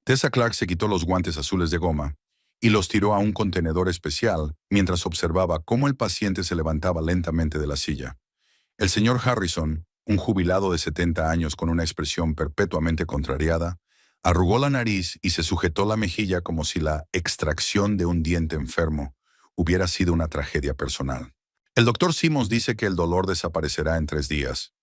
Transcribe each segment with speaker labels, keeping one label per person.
Speaker 1: Tessa Clark se quitó los guantes azules de goma y los tiró a un contenedor especial mientras observaba cómo el paciente se levantaba lentamente de la silla. El señor Harrison, un jubilado de 70 años con una expresión perpetuamente contrariada, arrugó la nariz y se sujetó la mejilla como si la extracción de un diente enfermo hubiera sido una tragedia personal. El doctor Simmons dice que el dolor desaparecerá en 3 días,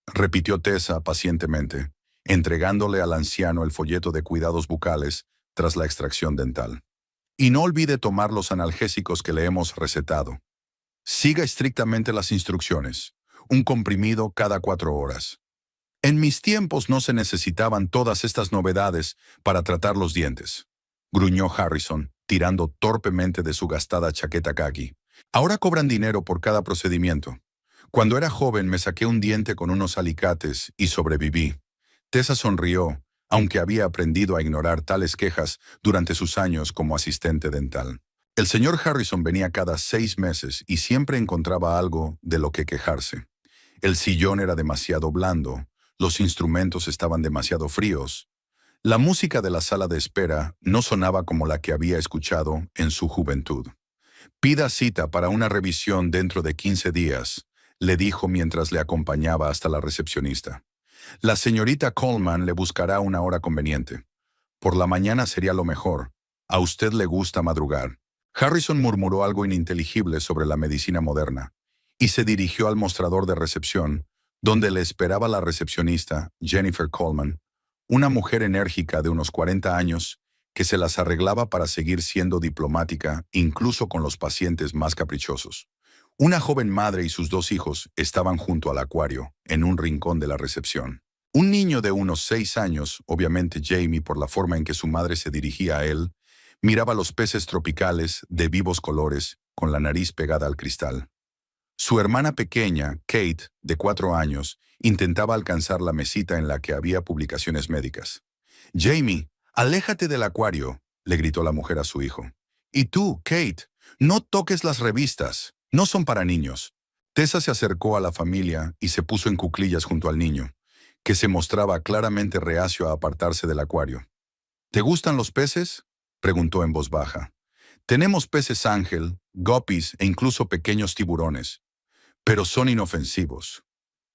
Speaker 1: repitió Tessa pacientemente, entregándole al anciano el folleto de cuidados bucales tras la extracción dental. Y no olvide tomar los analgésicos que le hemos recetado. Siga estrictamente las instrucciones. Un comprimido cada 4 horas. En mis tiempos no se necesitaban todas estas novedades para tratar los dientes, gruñó Harrison, tirando torpemente de su gastada chaqueta khaki. Ahora cobran dinero por cada procedimiento. Cuando era joven me saqué un diente con unos alicates y sobreviví. Tessa sonrió, aunque había aprendido a ignorar tales quejas durante sus años como asistente dental. El señor Harrison venía cada 6 meses y siempre encontraba algo de lo que quejarse. El sillón era demasiado blando, los instrumentos estaban demasiado fríos. La música de la sala de espera no sonaba como la que había escuchado en su juventud. Pida cita para una revisión dentro de 15 días, le dijo mientras le acompañaba hasta la recepcionista. La señorita Coleman le buscará una hora conveniente. Por la mañana sería lo mejor. A usted le gusta madrugar. Harrison murmuró algo ininteligible sobre la medicina moderna y se dirigió al mostrador de recepción, donde le esperaba la recepcionista, Jennifer Coleman, una mujer enérgica de unos 40 años que se las arreglaba para seguir siendo diplomática incluso con los pacientes más caprichosos. Una joven madre y sus 2 hijos estaban junto al acuario, en un rincón de la recepción. Un niño de unos 6 años, obviamente Jamie por la forma en que su madre se dirigía a él, miraba los peces tropicales de vivos colores con la nariz pegada al cristal. Su hermana pequeña, Kate, de 4 años, intentaba alcanzar la mesita en la que había publicaciones médicas. «Jamie, aléjate del acuario», le gritó la mujer a su hijo. «Y tú, Kate, no toques las revistas, no son para niños». Tessa se acercó a la familia y se puso en cuclillas junto al niño, que se mostraba claramente reacio a apartarse del acuario. «¿Te gustan los peces?», preguntó en voz baja. «Tenemos peces ángel, guppies e incluso pequeños tiburones, pero son inofensivos».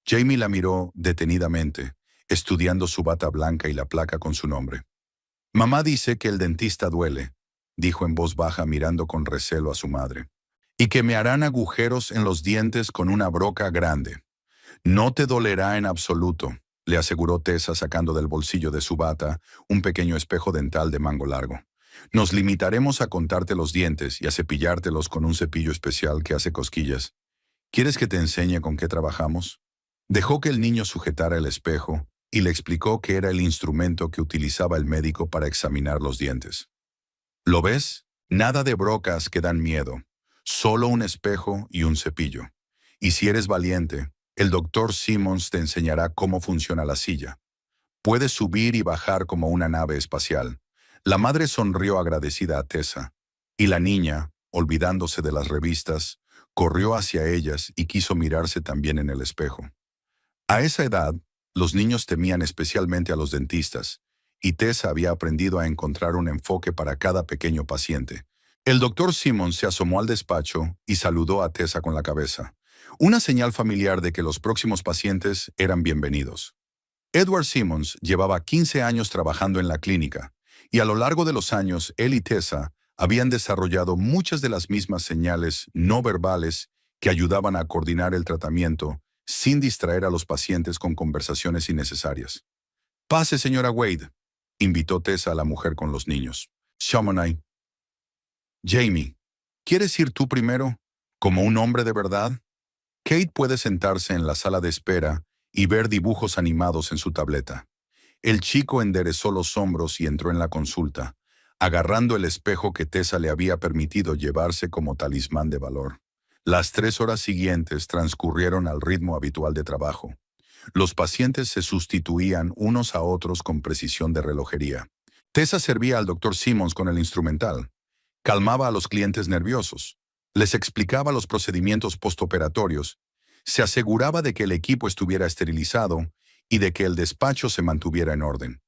Speaker 1: Jamie la miró detenidamente, estudiando su bata blanca y la placa con su nombre. «Mamá dice que el dentista duele», dijo en voz baja mirando con recelo a su madre, «y que me harán agujeros en los dientes con una broca grande». «No te dolerá en absoluto», le aseguró Tessa sacando del bolsillo de su bata un pequeño espejo dental de mango largo. «Nos limitaremos a contarte los dientes y a cepillártelos con un cepillo especial que hace cosquillas. ¿Quieres que te enseñe con qué trabajamos?». Dejó que el niño sujetara el espejo y le explicó que era el instrumento que utilizaba el médico para examinar los dientes. «¿Lo ves? Nada de brocas que dan miedo. Solo un espejo y un cepillo. Y si eres valiente, el doctor Simmons te enseñará cómo funciona la silla. Puedes subir y bajar como una nave espacial». La madre sonrió agradecida a Tessa, y la niña, olvidándose de las revistas, corrió hacia ellas y quiso mirarse también en el espejo. A esa edad, los niños temían especialmente a los dentistas, y Tessa había aprendido a encontrar un enfoque para cada pequeño paciente. El doctor Simmons se asomó al despacho y saludó a Tessa con la cabeza, una señal familiar de que los próximos pacientes eran bienvenidos. Edward Simmons llevaba 15 años trabajando en la clínica, y a lo largo de los años él y Tessa habían desarrollado muchas de las mismas señales no verbales que ayudaban a coordinar el tratamiento sin distraer a los pacientes con conversaciones innecesarias. «Pase, señora Wade», invitó Tessa a la mujer con los niños. «Chamonix». «Jamie, ¿quieres ir tú primero, como un hombre de verdad?» Kate puede sentarse en la sala de espera y ver dibujos animados en su tableta. El chico enderezó los hombros y entró en la consulta, agarrando el espejo que Tessa le había permitido llevarse como talismán de valor. Las 3 horas siguientes transcurrieron al ritmo habitual de trabajo. Los pacientes se sustituían unos a otros con precisión de relojería. Tessa servía al doctor Simmons con el instrumental, calmaba a los clientes nerviosos, les explicaba los procedimientos postoperatorios, se aseguraba de que el equipo estuviera esterilizado y de que el despacho se mantuviera en orden.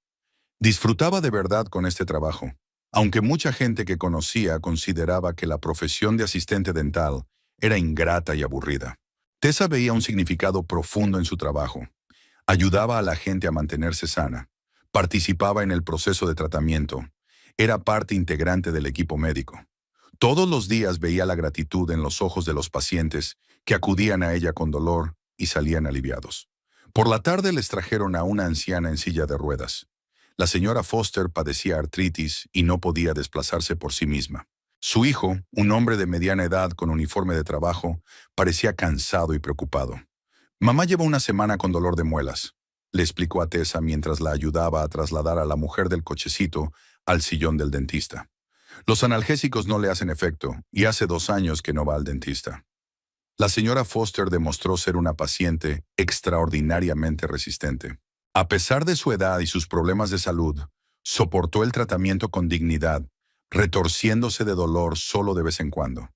Speaker 1: Disfrutaba de verdad con este trabajo, aunque mucha gente que conocía consideraba que la profesión de asistente dental era ingrata y aburrida. Tessa veía un significado profundo en su trabajo. Ayudaba a la gente a mantenerse sana, participaba en el proceso de tratamiento, era parte integrante del equipo médico. Todos los días veía la gratitud en los ojos de los pacientes que acudían a ella con dolor y salían aliviados. Por la tarde les trajeron a una anciana en silla de ruedas. La señora Foster padecía artritis y no podía desplazarse por sí misma. Su hijo, un hombre de mediana edad con uniforme de trabajo, parecía cansado y preocupado. Mamá lleva una semana con dolor de muelas, le explicó a Tessa mientras la ayudaba a trasladar a la mujer del cochecito al sillón del dentista. Los analgésicos no le hacen efecto y hace 2 años que no va al dentista. La señora Foster demostró ser una paciente extraordinariamente resistente. A pesar de su edad y sus problemas de salud, soportó el tratamiento con dignidad, retorciéndose de dolor solo de vez en cuando.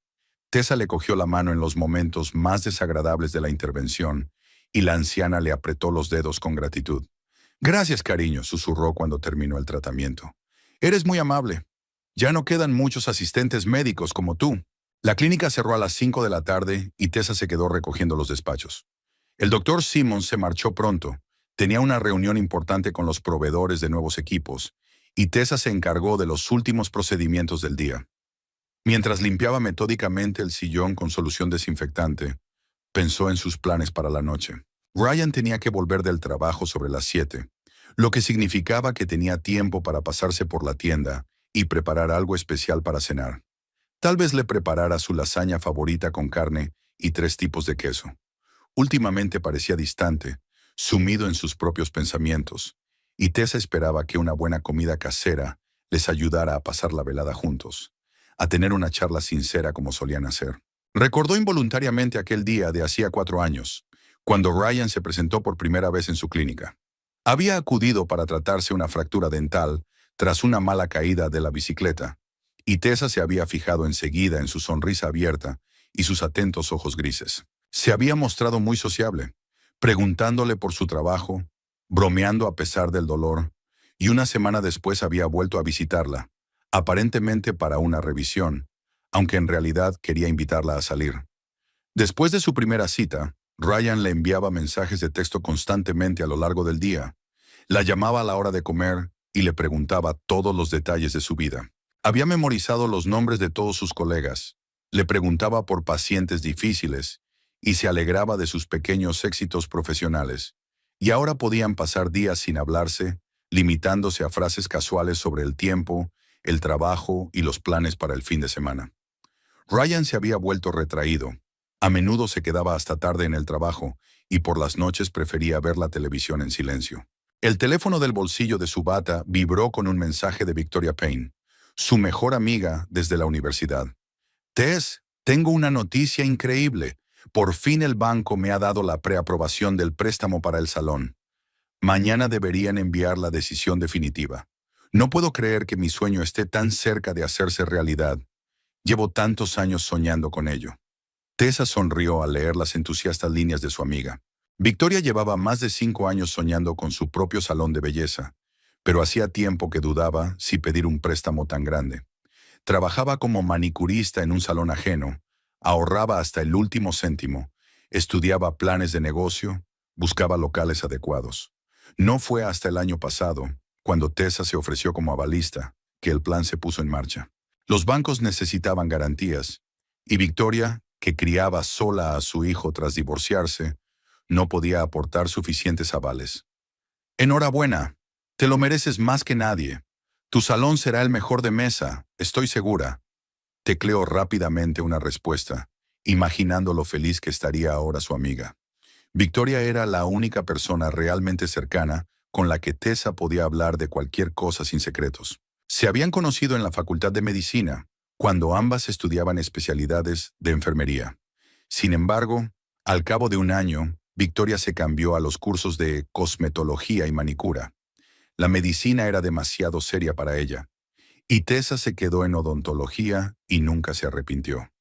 Speaker 1: Tessa le cogió la mano en los momentos más desagradables de la intervención y la anciana le apretó los dedos con gratitud. «Gracias, cariño», susurró cuando terminó el tratamiento. «Eres muy amable. Ya no quedan muchos asistentes médicos como tú». La clínica cerró a las 5 de la tarde y Tessa se quedó recogiendo los despachos. El doctor Simmons se marchó pronto. Tenía una reunión importante con los proveedores de nuevos equipos y Tessa se encargó de los últimos procedimientos del día. Mientras limpiaba metódicamente el sillón con solución desinfectante, pensó en sus planes para la noche. Ryan tenía que volver del trabajo sobre las 7, lo que significaba que tenía tiempo para pasarse por la tienda y preparar algo especial para cenar. Tal vez le preparara su lasaña favorita con carne y 3 tipos de queso. Últimamente parecía distante, sumido en sus propios pensamientos, y Tessa esperaba que una buena comida casera les ayudara a pasar la velada juntos, a tener una charla sincera como solían hacer. Recordó involuntariamente aquel día de hacía 4 años, cuando Ryan se presentó por primera vez en su clínica. Había acudido para tratarse una fractura dental tras una mala caída de la bicicleta, y Tessa se había fijado enseguida en su sonrisa abierta y sus atentos ojos grises. Se había mostrado muy sociable, preguntándole por su trabajo, bromeando a pesar del dolor, y una semana después había vuelto a visitarla, aparentemente para una revisión, aunque en realidad quería invitarla a salir. Después de su primera cita, Ryan le enviaba mensajes de texto constantemente a lo largo del día. La llamaba a la hora de comer y le preguntaba todos los detalles de su vida. Había memorizado los nombres de todos sus colegas, le preguntaba por pacientes difíciles y se alegraba de sus pequeños éxitos profesionales. Y ahora podían pasar días sin hablarse, limitándose a frases casuales sobre el tiempo, el trabajo y los planes para el fin de semana. Ryan se había vuelto retraído. A menudo se quedaba hasta tarde en el trabajo y por las noches prefería ver la televisión en silencio. El teléfono del bolsillo de su bata vibró con un mensaje de Victoria Payne, su mejor amiga desde la universidad. «Tess, tengo una noticia increíble. Por fin el banco me ha dado la preaprobación del préstamo para el salón. Mañana deberían enviar la decisión definitiva. No puedo creer que mi sueño esté tan cerca de hacerse realidad. Llevo tantos años soñando con ello». Tessa sonrió al leer las entusiastas líneas de su amiga. Victoria llevaba más de 5 años soñando con su propio salón de belleza, pero hacía tiempo que dudaba si pedir un préstamo tan grande. Trabajaba como manicurista en un salón ajeno, ahorraba hasta el último céntimo, estudiaba planes de negocio, buscaba locales adecuados. No fue hasta el año pasado, cuando Tessa se ofreció como avalista, que el plan se puso en marcha. Los bancos necesitaban garantías, y Victoria, que criaba sola a su hijo tras divorciarse, no podía aportar suficientes avales. «Enhorabuena, te lo mereces más que nadie. Tu salón será el mejor de Mesa, estoy segura». Tecleó rápidamente una respuesta, imaginando lo feliz que estaría ahora su amiga. Victoria era la única persona realmente cercana con la que Tessa podía hablar de cualquier cosa sin secretos. Se habían conocido en la Facultad de Medicina, cuando ambas estudiaban especialidades de enfermería. Sin embargo, al cabo de 1 año, Victoria se cambió a los cursos de cosmetología y manicura. La medicina era demasiado seria para ella, y Tessa se quedó en odontología y nunca se arrepintió.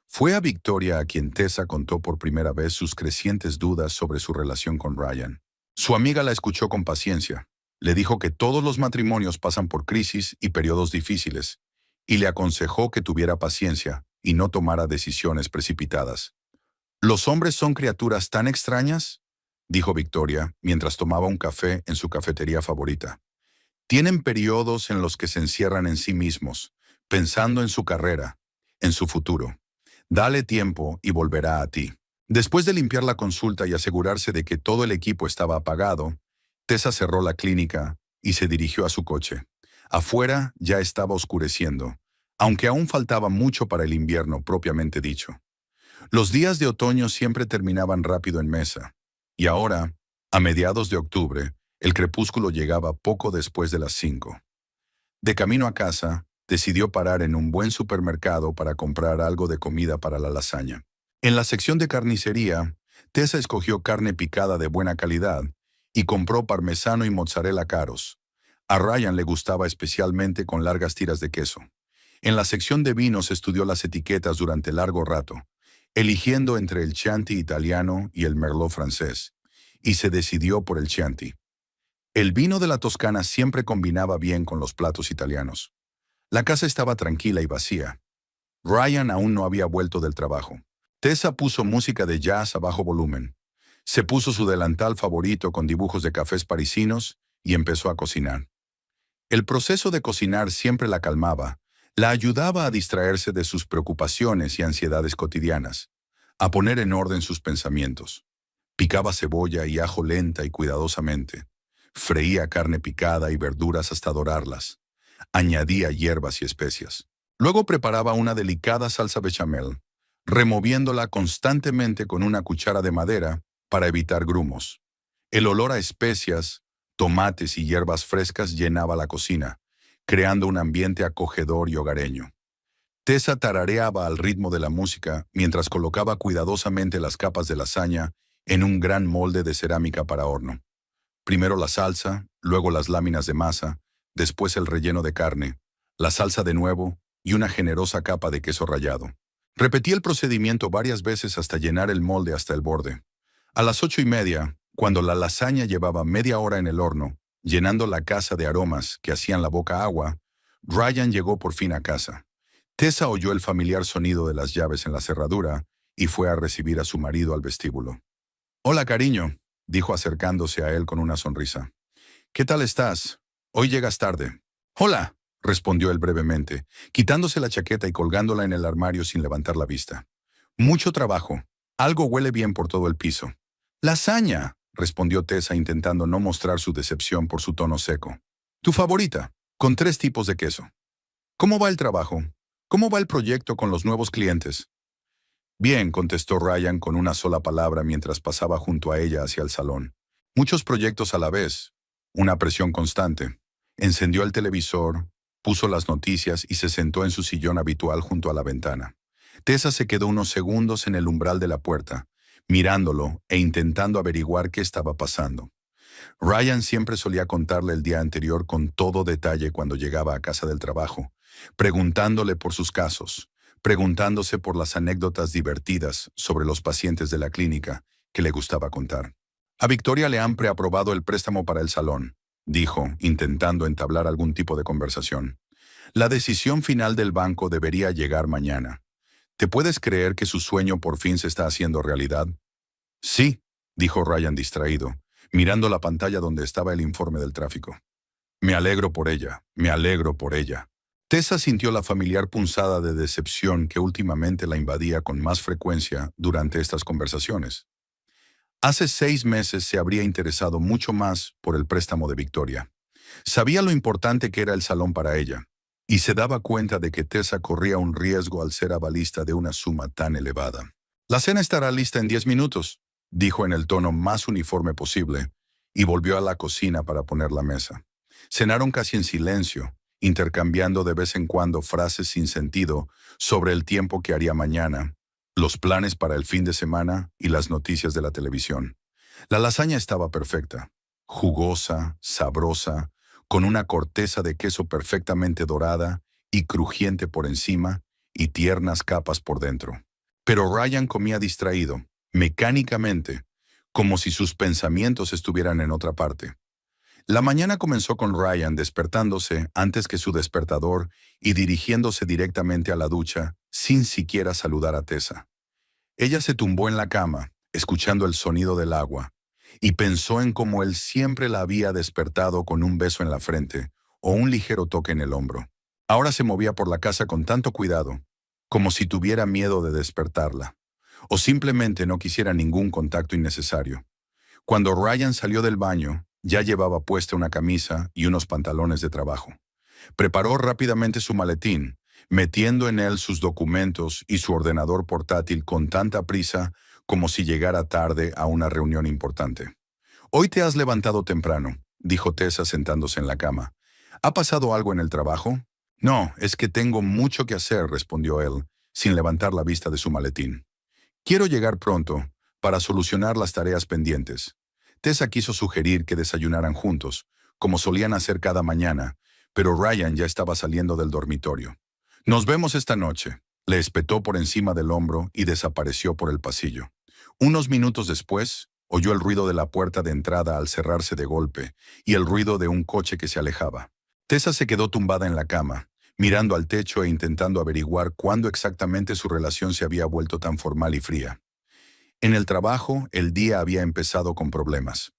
Speaker 1: Fue a Victoria a quien Tessa contó por primera vez sus crecientes dudas sobre su relación con Ryan. Su amiga la escuchó con paciencia, Le dijo que todos los matrimonios pasan por crisis y periodos difíciles, y le aconsejó que tuviera paciencia y no tomara decisiones precipitadas. ¿Los hombres son criaturas tan extrañas?, dijo Victoria mientras tomaba un café en su cafetería favorita. Tienen periodos en los que se encierran en sí mismos, pensando en su carrera, en su futuro. Dale tiempo y volverá a ti. Después de limpiar la consulta y asegurarse de que todo el equipo estaba apagado, Tessa cerró la clínica y se dirigió a su coche. Afuera ya estaba oscureciendo, aunque aún faltaba mucho para el invierno propiamente dicho. Los días de otoño siempre terminaban rápido en Mesa, y ahora, a mediados de octubre, el crepúsculo llegaba poco después de las 5. De camino a casa, decidió parar en un buen supermercado para comprar algo de comida para la lasaña. En la sección de carnicería, Tessa escogió carne picada de buena calidad y compró parmesano y mozzarella caros. A Ryan le gustaba especialmente con largas tiras de queso. En la sección de vinos estudió las etiquetas durante largo rato, eligiendo entre el Chianti italiano y el Merlot francés, y se decidió por el Chianti. El vino de la Toscana siempre combinaba bien con los platos italianos. La casa estaba tranquila y vacía. Ryan aún no había vuelto del trabajo. Tessa puso música de jazz a bajo volumen. Se puso su delantal favorito con dibujos de cafés parisinos y empezó a cocinar. El proceso de cocinar siempre la calmaba, la ayudaba a distraerse de sus preocupaciones y ansiedades cotidianas, a poner en orden sus pensamientos. Picaba cebolla y ajo lenta y cuidadosamente. Freía carne picada y verduras hasta dorarlas. Añadía hierbas y especias. Luego preparaba una delicada salsa bechamel, removiéndola constantemente con una cuchara de madera para evitar grumos. El olor a especias, tomates y hierbas frescas llenaba la cocina, creando un ambiente acogedor y hogareño. Tessa tarareaba al ritmo de la música mientras colocaba cuidadosamente las capas de lasaña en un gran molde de cerámica para horno. Primero la salsa, luego las láminas de masa, después el relleno de carne, la salsa de nuevo y una generosa capa de queso rallado. Repetí el procedimiento varias veces hasta llenar el molde hasta el borde. A las 8:30, cuando la lasaña llevaba media hora en el horno, llenando la casa de aromas que hacían la boca agua, Ryan llegó por fin a casa. Tessa oyó el familiar sonido de las llaves en la cerradura y fue a recibir a su marido al vestíbulo. «Hola, cariño», dijo acercándose a él con una sonrisa. «¿Qué tal estás? Hoy llegas tarde». «Hola», respondió él brevemente, quitándose la chaqueta y colgándola en el armario sin levantar la vista. «Mucho trabajo. Algo huele bien por todo el piso». «Lasaña», respondió Tessa intentando no mostrar su decepción por su tono seco. «Tu favorita, con 3 tipos de queso». «¿Cómo va el trabajo? ¿Cómo va el proyecto con los nuevos clientes?» «Bien», contestó Ryan con una sola palabra mientras pasaba junto a ella hacia el salón. «Muchos proyectos a la vez. Una presión constante». Encendió el televisor, puso las noticias y se sentó en su sillón habitual junto a la ventana. Tessa se quedó unos segundos en el umbral de la puerta, mirándolo e intentando averiguar qué estaba pasando. Ryan siempre solía contarle el día anterior con todo detalle cuando llegaba a casa del trabajo, preguntándole por sus casos, preguntándose por las anécdotas divertidas sobre los pacientes de la clínica que le gustaba contar. «A Victoria le han preaprobado el préstamo para el salón», dijo, intentando entablar algún tipo de conversación. «La decisión final del banco debería llegar mañana. ¿Te puedes creer que su sueño por fin se está haciendo realidad?» «Sí», dijo Ryan distraído, mirando la pantalla donde estaba el informe del tráfico. «Me alegro por ella, me alegro por ella». Tessa sintió la familiar punzada de decepción que últimamente la invadía con más frecuencia durante estas conversaciones. Hace 6 meses se habría interesado mucho más por el préstamo de Victoria. Sabía lo importante que era el salón para ella, y se daba cuenta de que Tessa corría un riesgo al ser avalista de una suma tan elevada. «La cena estará lista en 10 minutos», dijo en el tono más uniforme posible, y volvió a la cocina para poner la mesa. Cenaron casi en silencio, intercambiando de vez en cuando frases sin sentido sobre el tiempo que haría mañana, los planes para el fin de semana y las noticias de la televisión. La lasaña estaba perfecta, jugosa, sabrosa, con una corteza de queso perfectamente dorada y crujiente por encima y tiernas capas por dentro. Pero Ryan comía distraído, mecánicamente, como si sus pensamientos estuvieran en otra parte. La mañana comenzó con Ryan despertándose antes que su despertador y dirigiéndose directamente a la ducha, sin siquiera saludar a Tessa. Ella se tumbó en la cama, escuchando el sonido del agua, y pensó en cómo él siempre la había despertado con un beso en la frente o un ligero toque en el hombro. Ahora se movía por la casa con tanto cuidado, como si tuviera miedo de despertarla, o simplemente no quisiera ningún contacto innecesario. Cuando Ryan salió del baño, ya llevaba puesta una camisa y unos pantalones de trabajo. Preparó rápidamente su maletín, metiendo en él sus documentos y su ordenador portátil con tanta prisa como si llegara tarde a una reunión importante. «Hoy te has levantado temprano», dijo Tessa sentándose en la cama. «¿Ha pasado algo en el trabajo?» «No, es que tengo mucho que hacer», respondió él, sin levantar la vista de su maletín. «Quiero llegar pronto para solucionar las tareas pendientes». Tessa quiso sugerir que desayunaran juntos, como solían hacer cada mañana, pero Ryan ya estaba saliendo del dormitorio. «Nos vemos esta noche», le espetó por encima del hombro y desapareció por el pasillo. Unos minutos después, oyó el ruido de la puerta de entrada al cerrarse de golpe y el ruido de un coche que se alejaba. Tessa se quedó tumbada en la cama, mirando al techo e intentando averiguar cuándo exactamente su relación se había vuelto tan formal y fría. En el trabajo, el día había empezado con problemas.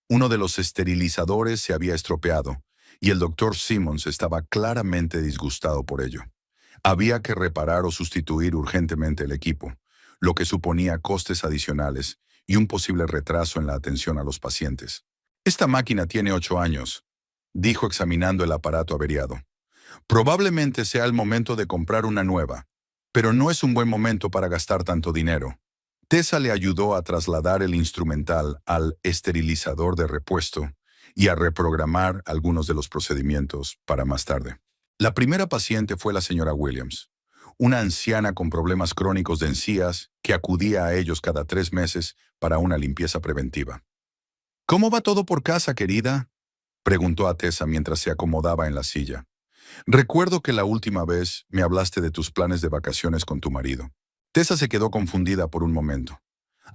Speaker 1: Uno de los esterilizadores se había estropeado, y el doctor Simmons estaba claramente disgustado por ello. Había que reparar o sustituir urgentemente el equipo, lo que suponía costes adicionales y un posible retraso en la atención a los pacientes. «Esta máquina tiene 8 años», dijo examinando el aparato averiado. «Probablemente sea el momento de comprar una nueva, pero no es un buen momento para gastar tanto dinero». Tessa le ayudó a trasladar el instrumental al esterilizador de repuesto y a reprogramar algunos de los procedimientos para más tarde. La primera paciente fue la señora Williams, una anciana con problemas crónicos de encías que acudía a ellos cada 3 meses para una limpieza preventiva. «¿Cómo va todo por casa, querida?», preguntó a Tessa mientras se acomodaba en la silla. «Recuerdo que la última vez me hablaste de tus planes de vacaciones con tu marido». Tessa se quedó confundida por un momento.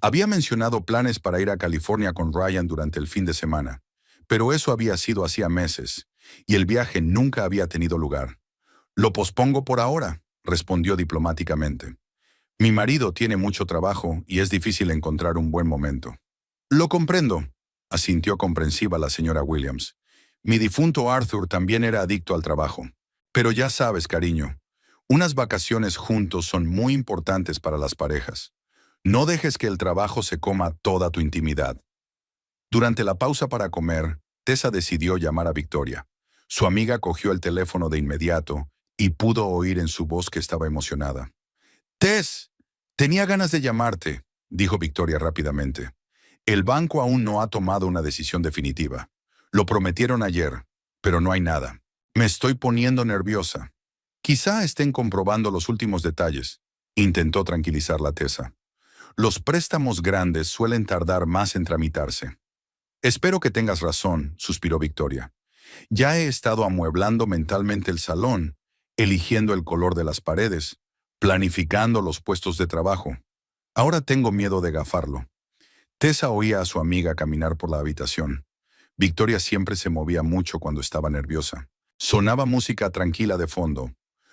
Speaker 1: Había mencionado planes para ir a California con Ryan durante el fin de semana, pero eso había sido hacía meses, y el viaje nunca había tenido lugar. «Lo pospongo por ahora», respondió diplomáticamente. «Mi marido tiene mucho trabajo y es difícil encontrar un buen momento». «Lo comprendo», asintió comprensiva la señora Williams. «Mi difunto Arthur también era adicto al trabajo. Pero ya sabes, cariño, unas vacaciones juntos son muy importantes para las parejas. No dejes que el trabajo se coma toda tu intimidad». Durante la pausa para comer, Tessa decidió llamar a Victoria. Su amiga cogió el teléfono de inmediato y pudo oír en su voz que estaba emocionada. «Tess, tenía ganas de llamarte», dijo Victoria rápidamente. «El banco aún no ha tomado una decisión definitiva. Lo prometieron ayer, pero no hay nada. Me estoy poniendo nerviosa. Quizá estén comprobando los últimos detalles», intentó tranquilizarla Tessa. «Los préstamos grandes suelen tardar más en tramitarse». «Espero que tengas razón», suspiró Victoria. «Ya he estado amueblando mentalmente el salón, eligiendo el color de las paredes, planificando los puestos de trabajo. Ahora tengo miedo de gafarlo». Tessa oía a su amiga caminar por la habitación. Victoria siempre se movía mucho cuando estaba nerviosa. Sonaba música tranquila de fondo.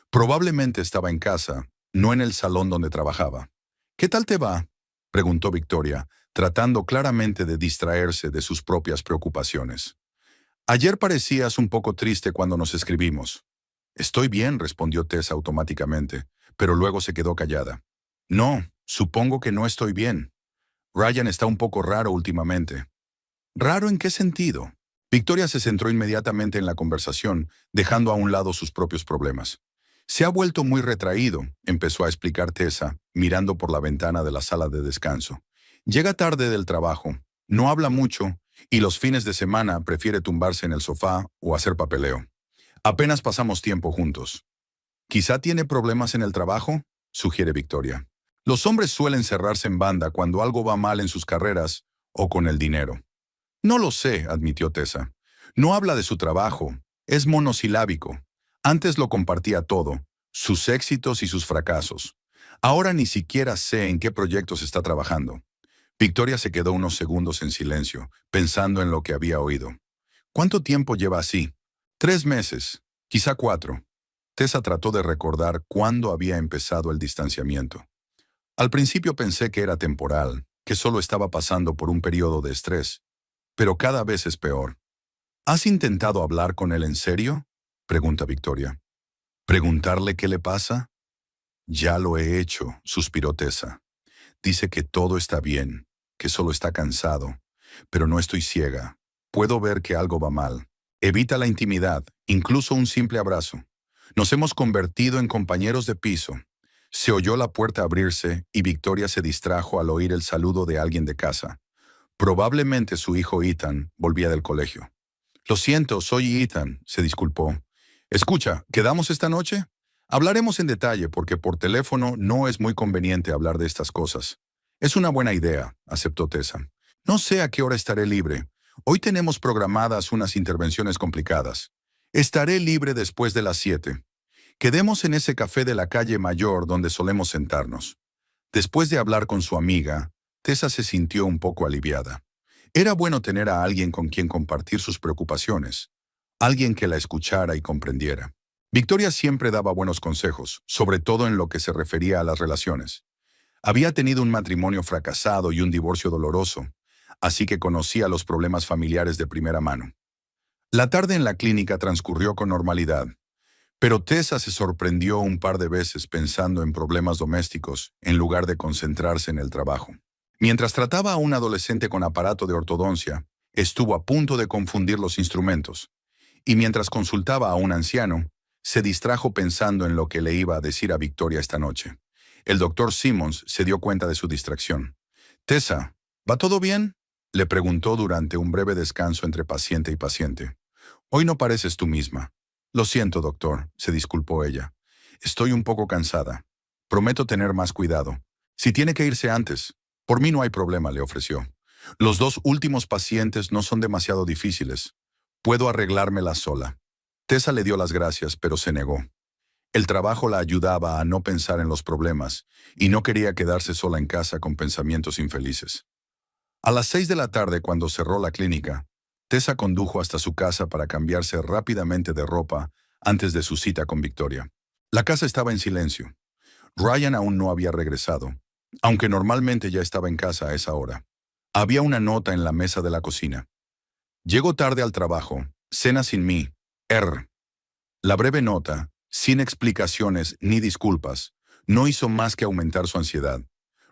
Speaker 1: Probablemente estaba en casa, no en el salón donde trabajaba. «¿Qué tal te va?», preguntó Victoria, tratando claramente de distraerse de sus propias preocupaciones. «Ayer parecías un poco triste cuando nos escribimos». «Estoy bien», respondió Tessa automáticamente, pero luego se quedó callada. «No, supongo que no estoy bien. Ryan está un poco raro últimamente». «¿Raro en qué sentido?». Victoria se centró inmediatamente en la conversación, dejando a un lado sus propios problemas. «Se ha vuelto muy retraído», empezó a explicar Tessa, mirando por la ventana de la sala de descanso. «Llega tarde del trabajo, no habla mucho, y los fines de semana prefiere tumbarse en el sofá o hacer papeleo. Apenas pasamos tiempo juntos». «¿Quizá tiene problemas en el trabajo?», sugiere Victoria. «Los hombres suelen cerrarse en banda cuando algo va mal en sus carreras o con el dinero». «No lo sé», admitió Tessa. «No habla de su trabajo, es monosilábico. Antes lo compartía todo, sus éxitos y sus fracasos. Ahora ni siquiera sé en qué proyectos está trabajando». Victoria se quedó unos segundos en silencio, pensando en lo que había oído. ¿Cuánto tiempo lleva así? 3 meses, quizá 4. Tessa trató de recordar cuándo había empezado el distanciamiento. Al principio pensé que era temporal, que solo estaba pasando por un periodo de estrés, pero cada vez es peor. ¿Has intentado hablar con él en serio? Pregunta Victoria. ¿Preguntarle qué le pasa? Ya lo he hecho, suspiró Tessa. Dice que todo está bien, que solo está cansado, pero no estoy ciega. Puedo ver que algo va mal. Evita la intimidad, incluso un simple abrazo. Nos hemos convertido en compañeros de piso. Se oyó la puerta abrirse y Victoria se distrajo al oír el saludo de alguien de casa. Probablemente su hijo Ethan volvía del colegio. Lo siento, soy Ethan, se disculpó. Escucha, ¿quedamos esta noche? Hablaremos en detalle porque por teléfono no es muy conveniente hablar de estas cosas. Es una buena idea, aceptó Tessa. No sé a qué hora estaré libre. Hoy tenemos programadas unas intervenciones complicadas. Estaré libre después de las 7. Quedemos en ese café de la calle Mayor donde solemos sentarnos. Después de hablar con su amiga, Tessa se sintió un poco aliviada. Era bueno tener a alguien con quien compartir sus preocupaciones, alguien que la escuchara y comprendiera. Victoria siempre daba buenos consejos, sobre todo en lo que se refería a las relaciones. Había tenido un matrimonio fracasado y un divorcio doloroso, así que conocía los problemas familiares de primera mano. La tarde en la clínica transcurrió con normalidad, pero Tessa se sorprendió un par de veces pensando en problemas domésticos en lugar de concentrarse en el trabajo. Mientras trataba a un adolescente con aparato de ortodoncia, estuvo a punto de confundir los instrumentos, y mientras consultaba a un anciano, se distrajo pensando en lo que le iba a decir a Victoria esta noche. El doctor Simmons se dio cuenta de su distracción. «Tessa, ¿va todo bien?», le preguntó durante un breve descanso entre paciente y paciente. «Hoy no pareces tú misma». «Lo siento, doctor», se disculpó ella. «Estoy un poco cansada. Prometo tener más cuidado. Si tiene que irse antes, por mí no hay problema», le ofreció. «Los 2 últimos pacientes no son demasiado difíciles. Puedo arreglármela sola». Tessa le dio las gracias, pero se negó. El trabajo la ayudaba a no pensar en los problemas y no quería quedarse sola en casa con pensamientos infelices. A las 6 de la tarde, cuando cerró la clínica, Tessa condujo hasta su casa para cambiarse rápidamente de ropa antes de su cita con Victoria. La casa estaba en silencio. Ryan aún no había regresado, aunque normalmente ya estaba en casa a esa hora. Había una nota en la mesa de la cocina. «Llego tarde al trabajo. Cena sin mí. R». La breve nota, sin explicaciones ni disculpas, no hizo más que aumentar su ansiedad.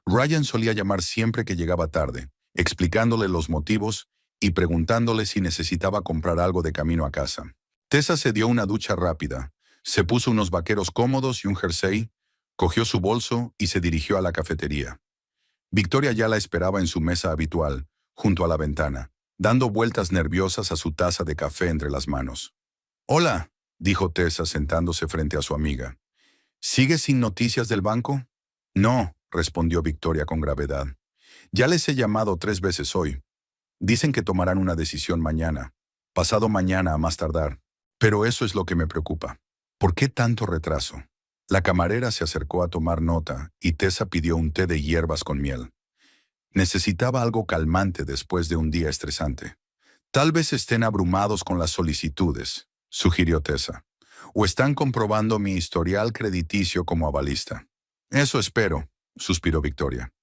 Speaker 1: Ryan solía llamar siempre que llegaba tarde, explicándole los motivos y preguntándole si necesitaba comprar algo de camino a casa. Tessa se dio una ducha rápida, se puso unos vaqueros cómodos y un jersey, cogió su bolso y se dirigió a la cafetería. Victoria ya la esperaba en su mesa habitual, junto a la ventana, dando vueltas nerviosas a su taza de café entre las manos. «Hola», dijo Tessa sentándose frente a su amiga. «¿Sigues sin noticias del banco?» «No», respondió Victoria con gravedad. «Ya les he llamado 3 veces hoy. Dicen que tomarán una decisión mañana, pasado mañana a más tardar. Pero eso es lo que me preocupa. ¿Por qué tanto retraso?» La camarera se acercó a tomar nota y Tessa pidió un té de hierbas con miel. Necesitaba algo calmante después de un día estresante. «Tal vez estén abrumados con las solicitudes», sugirió Tessa. «O están comprobando mi historial crediticio como avalista». «Eso espero», suspiró Victoria.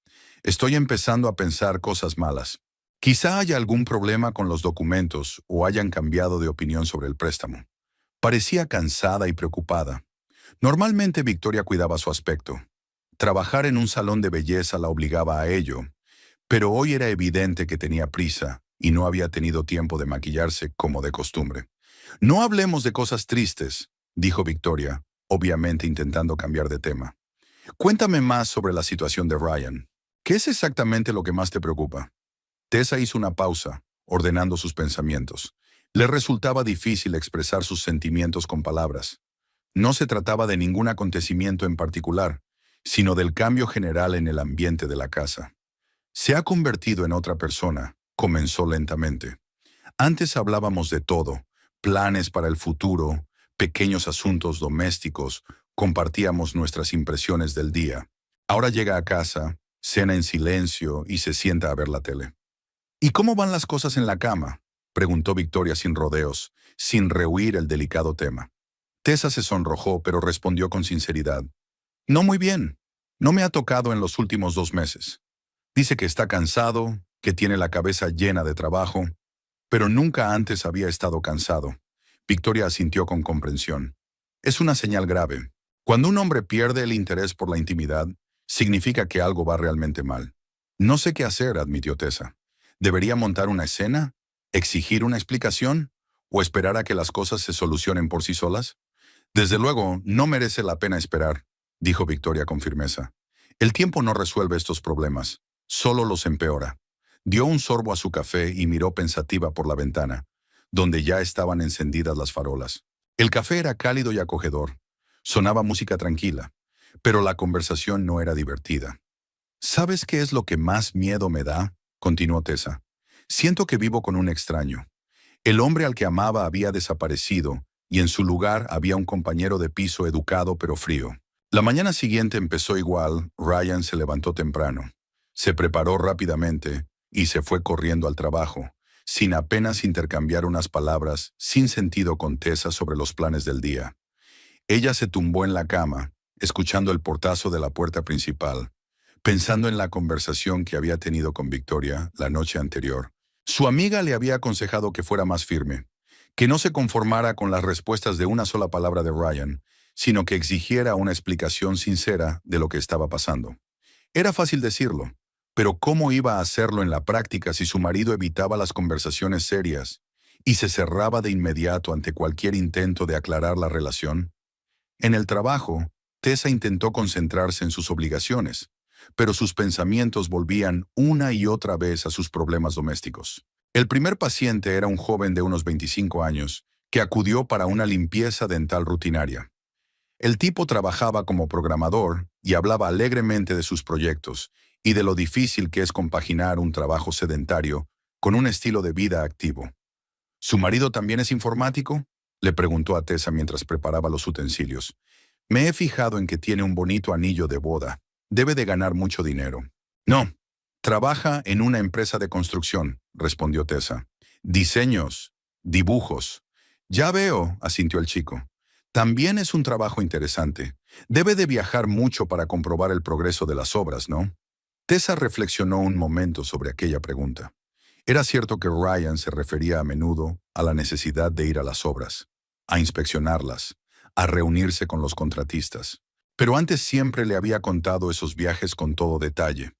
Speaker 1: «Estoy empezando a pensar cosas malas. Quizá haya algún problema con los documentos o hayan cambiado de opinión sobre el préstamo». Parecía cansada y preocupada. Normalmente Victoria cuidaba su aspecto. Trabajar en un salón de belleza la obligaba a ello, pero hoy era evidente que tenía prisa y no había tenido tiempo de maquillarse como de costumbre. «No hablemos de cosas tristes», dijo Victoria, obviamente intentando cambiar de tema. «Cuéntame más sobre la situación de Ryan. ¿Qué es exactamente lo que más te preocupa?» Tessa hizo una pausa, ordenando sus pensamientos. Le resultaba difícil expresar sus sentimientos con palabras. No se trataba de ningún acontecimiento en particular, sino del cambio general en el ambiente de la casa. «Se ha convertido en otra persona», comenzó lentamente. «Antes hablábamos de todo, planes para el futuro, pequeños asuntos domésticos, compartíamos nuestras impresiones del día. Ahora llega a casa, cena en silencio y se sienta a ver la tele». «¿Y cómo van las cosas en la cama? preguntó Victoria sin rodeos, sin rehuir el delicado tema. Tessa se sonrojó, pero respondió con sinceridad. No muy bien. No me ha tocado en los últimos 2 meses. Dice que está cansado, que tiene la cabeza llena de trabajo, pero nunca antes había estado cansado. Victoria asintió con comprensión. Es una señal grave. Cuando un hombre pierde el interés por la intimidad, significa que algo va realmente mal. No sé qué hacer, admitió Tessa. ¿Debería montar una escena? ¿Exigir una explicación? ¿O esperar a que las cosas se solucionen por sí solas? Desde luego, no merece la pena esperar, dijo Victoria con firmeza. El tiempo no resuelve estos problemas, solo los empeora. Dio un sorbo a su café y miró pensativa por la ventana, donde ya estaban encendidas las farolas. El café era cálido y acogedor. Sonaba música tranquila, pero la conversación no era divertida. ¿Sabes qué es lo que más miedo me da?, continuó Tessa. Siento que vivo con un extraño. El hombre al que amaba había desaparecido, y en su lugar había un compañero de piso educado pero frío. La mañana siguiente empezó igual. Ryan se levantó temprano. Se preparó rápidamente y se fue corriendo al trabajo, sin apenas intercambiar unas palabras sin sentido con Tessa sobre los planes del día. Ella se tumbó en la cama, escuchando el portazo de la puerta principal, pensando en la conversación que había tenido con Victoria la noche anterior. Su amiga le había aconsejado que fuera más firme, que no se conformara con las respuestas de una sola palabra de Ryan, sino que exigiera una explicación sincera de lo que estaba pasando. Era fácil decirlo, pero ¿cómo iba a hacerlo en la práctica si su marido evitaba las conversaciones serias y se cerraba de inmediato ante cualquier intento de aclarar la relación? En el trabajo, Tessa intentó concentrarse en sus obligaciones, pero sus pensamientos volvían una y otra vez a sus problemas domésticos. El primer paciente era un joven de unos 25 años que acudió para una limpieza dental rutinaria. El tipo trabajaba como programador y hablaba alegremente de sus proyectos y de lo difícil que es compaginar un trabajo sedentario con un estilo de vida activo. ¿Su marido también es informático?, le preguntó a Tessa mientras preparaba los utensilios. Me he fijado en que tiene un bonito anillo de boda. Debe de ganar mucho dinero. No, trabaja en una empresa de construcción, respondió Tessa. Diseños, dibujos. Ya veo, asintió el chico. También es un trabajo interesante. Debe de viajar mucho para comprobar el progreso de las obras, ¿no? Tessa reflexionó un momento sobre aquella pregunta. Era cierto que Ryan se refería a menudo a la necesidad de ir a las obras, a inspeccionarlas, a reunirse con los contratistas. Pero antes siempre le había contado esos viajes con todo detalle.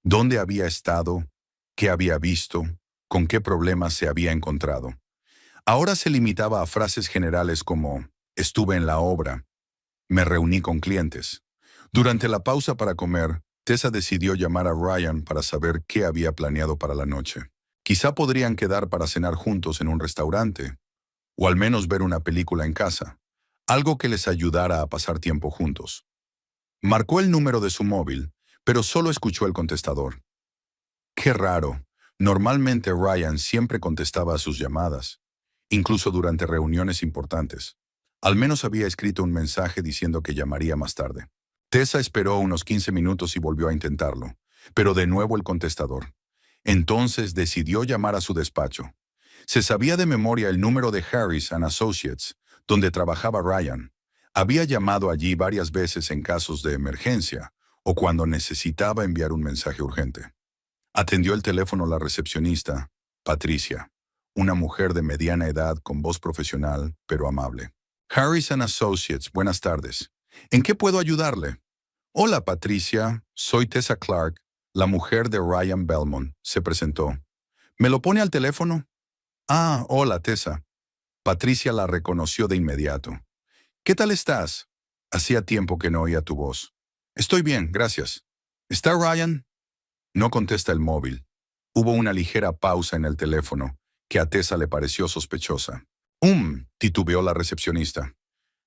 Speaker 1: ¿Dónde había estado? ¿Qué había visto? ¿Con qué problemas se había encontrado? Ahora se limitaba a frases generales como estuve en la obra, me reuní con clientes. Durante la pausa para comer, Tessa decidió llamar a Ryan para saber qué había planeado para la noche. Quizá podrían quedar para cenar juntos en un restaurante, o al menos ver una película en casa, algo que les ayudara a pasar tiempo juntos. Marcó el número de su móvil, pero solo escuchó el contestador. Qué raro. Normalmente Ryan siempre contestaba a sus llamadas, incluso durante reuniones importantes. Al menos había escrito un mensaje diciendo que llamaría más tarde. Tessa esperó unos 15 minutos y volvió a intentarlo, pero de nuevo el contestador. Entonces decidió llamar a su despacho. Se sabía de memoria el número de Harris and Associates, donde trabajaba Ryan. Había llamado allí varias veces en casos de emergencia o cuando necesitaba enviar un mensaje urgente. Atendió el teléfono la recepcionista, Patricia, una mujer de mediana edad con voz profesional, pero amable. Harris and Associates, buenas tardes. ¿En qué puedo ayudarle? Hola, Patricia, soy Tessa Clark, la mujer de Ryan Belmont, se presentó. ¿Me lo pone al teléfono? Ah, hola, Tessa. Patricia la reconoció de inmediato. ¿Qué tal estás? Hacía tiempo que no oía tu voz. Estoy bien, gracias. ¿Está Ryan? No contesta el móvil. Hubo una ligera pausa en el teléfono, que a Tessa le pareció sospechosa. Titubeó la recepcionista.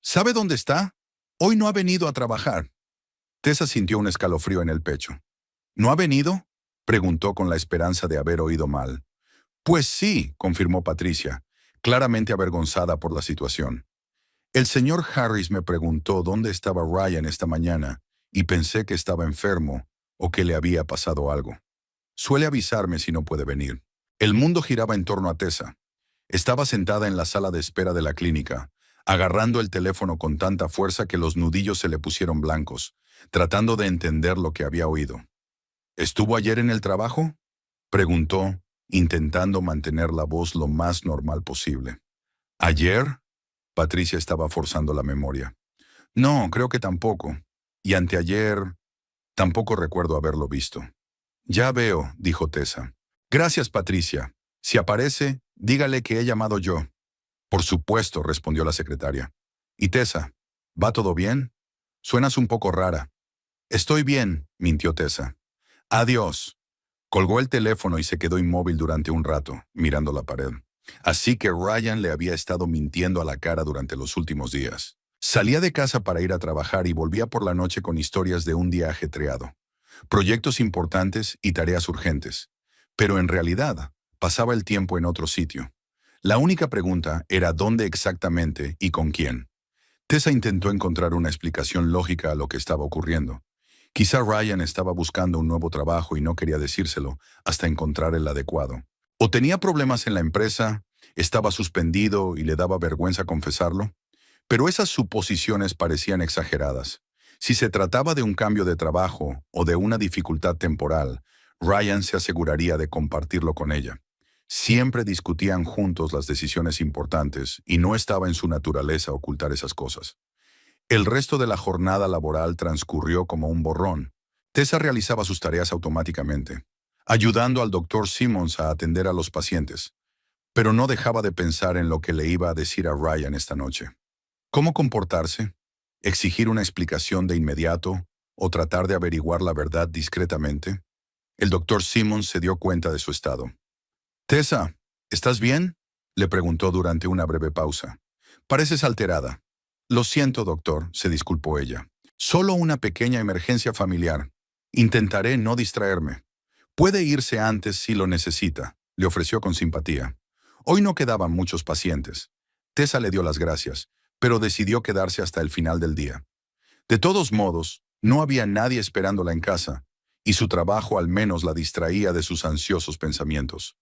Speaker 1: ¿Sabe dónde está? Hoy no ha venido a trabajar. Tessa sintió un escalofrío en el pecho. ¿No ha venido?, preguntó con la esperanza de haber oído mal. Pues sí, confirmó Patricia, claramente avergonzada por la situación. El señor Harris me preguntó dónde estaba Ryan esta mañana y pensé que estaba enfermo o que le había pasado algo. Suele avisarme si no puede venir. El mundo giraba en torno a Tessa. Estaba sentada en la sala de espera de la clínica, agarrando el teléfono con tanta fuerza que los nudillos se le pusieron blancos, tratando de entender lo que había oído. ¿Estuvo ayer en el trabajo?, preguntó, intentando mantener la voz lo más normal posible. ¿Ayer? Patricia estaba forzando la memoria. No, creo que tampoco. Y anteayer, tampoco recuerdo haberlo visto. Ya veo, dijo Tessa. Gracias, Patricia. Si aparece, dígale que he llamado yo. Por supuesto, respondió la secretaria. ¿Y Tessa? ¿Va todo bien? Suenas un poco rara. Estoy bien, mintió Tessa. Adiós. Colgó el teléfono y se quedó inmóvil durante un rato, mirando la pared. Así que Ryan le había estado mintiendo a la cara durante los últimos días. Salía de casa para ir a trabajar y volvía por la noche con historias de un día ajetreado, proyectos importantes y tareas urgentes. Pero en realidad, pasaba el tiempo en otro sitio. La única pregunta era dónde exactamente y con quién. Tessa intentó encontrar una explicación lógica a lo que estaba ocurriendo. Quizá Ryan estaba buscando un nuevo trabajo y no quería decírselo hasta encontrar el adecuado. O tenía problemas en la empresa, estaba suspendido y le daba vergüenza confesarlo. Pero esas suposiciones parecían exageradas. Si se trataba de un cambio de trabajo o de una dificultad temporal, Ryan se aseguraría de compartirlo con ella. Siempre discutían juntos las decisiones importantes y no estaba en su naturaleza ocultar esas cosas. El resto de la jornada laboral transcurrió como un borrón. Tessa realizaba sus tareas automáticamente, ayudando al doctor Simmons a atender a los pacientes, pero no dejaba de pensar en lo que le iba a decir a Ryan esta noche. ¿Cómo comportarse? ¿Exigir una explicación de inmediato o tratar de averiguar la verdad discretamente? El doctor Simmons se dio cuenta de su estado. «Tessa, ¿estás bien?», le preguntó durante una breve pausa. «Pareces alterada». «Lo siento, doctor», se disculpó ella. «Solo una pequeña emergencia familiar. Intentaré no distraerme». «Puede irse antes si lo necesita», le ofreció con simpatía. Hoy no quedaban muchos pacientes. Tessa le dio las gracias, pero decidió quedarse hasta el final del día. De todos modos, no había nadie esperándola en casa, y su trabajo al menos la distraía de sus ansiosos pensamientos.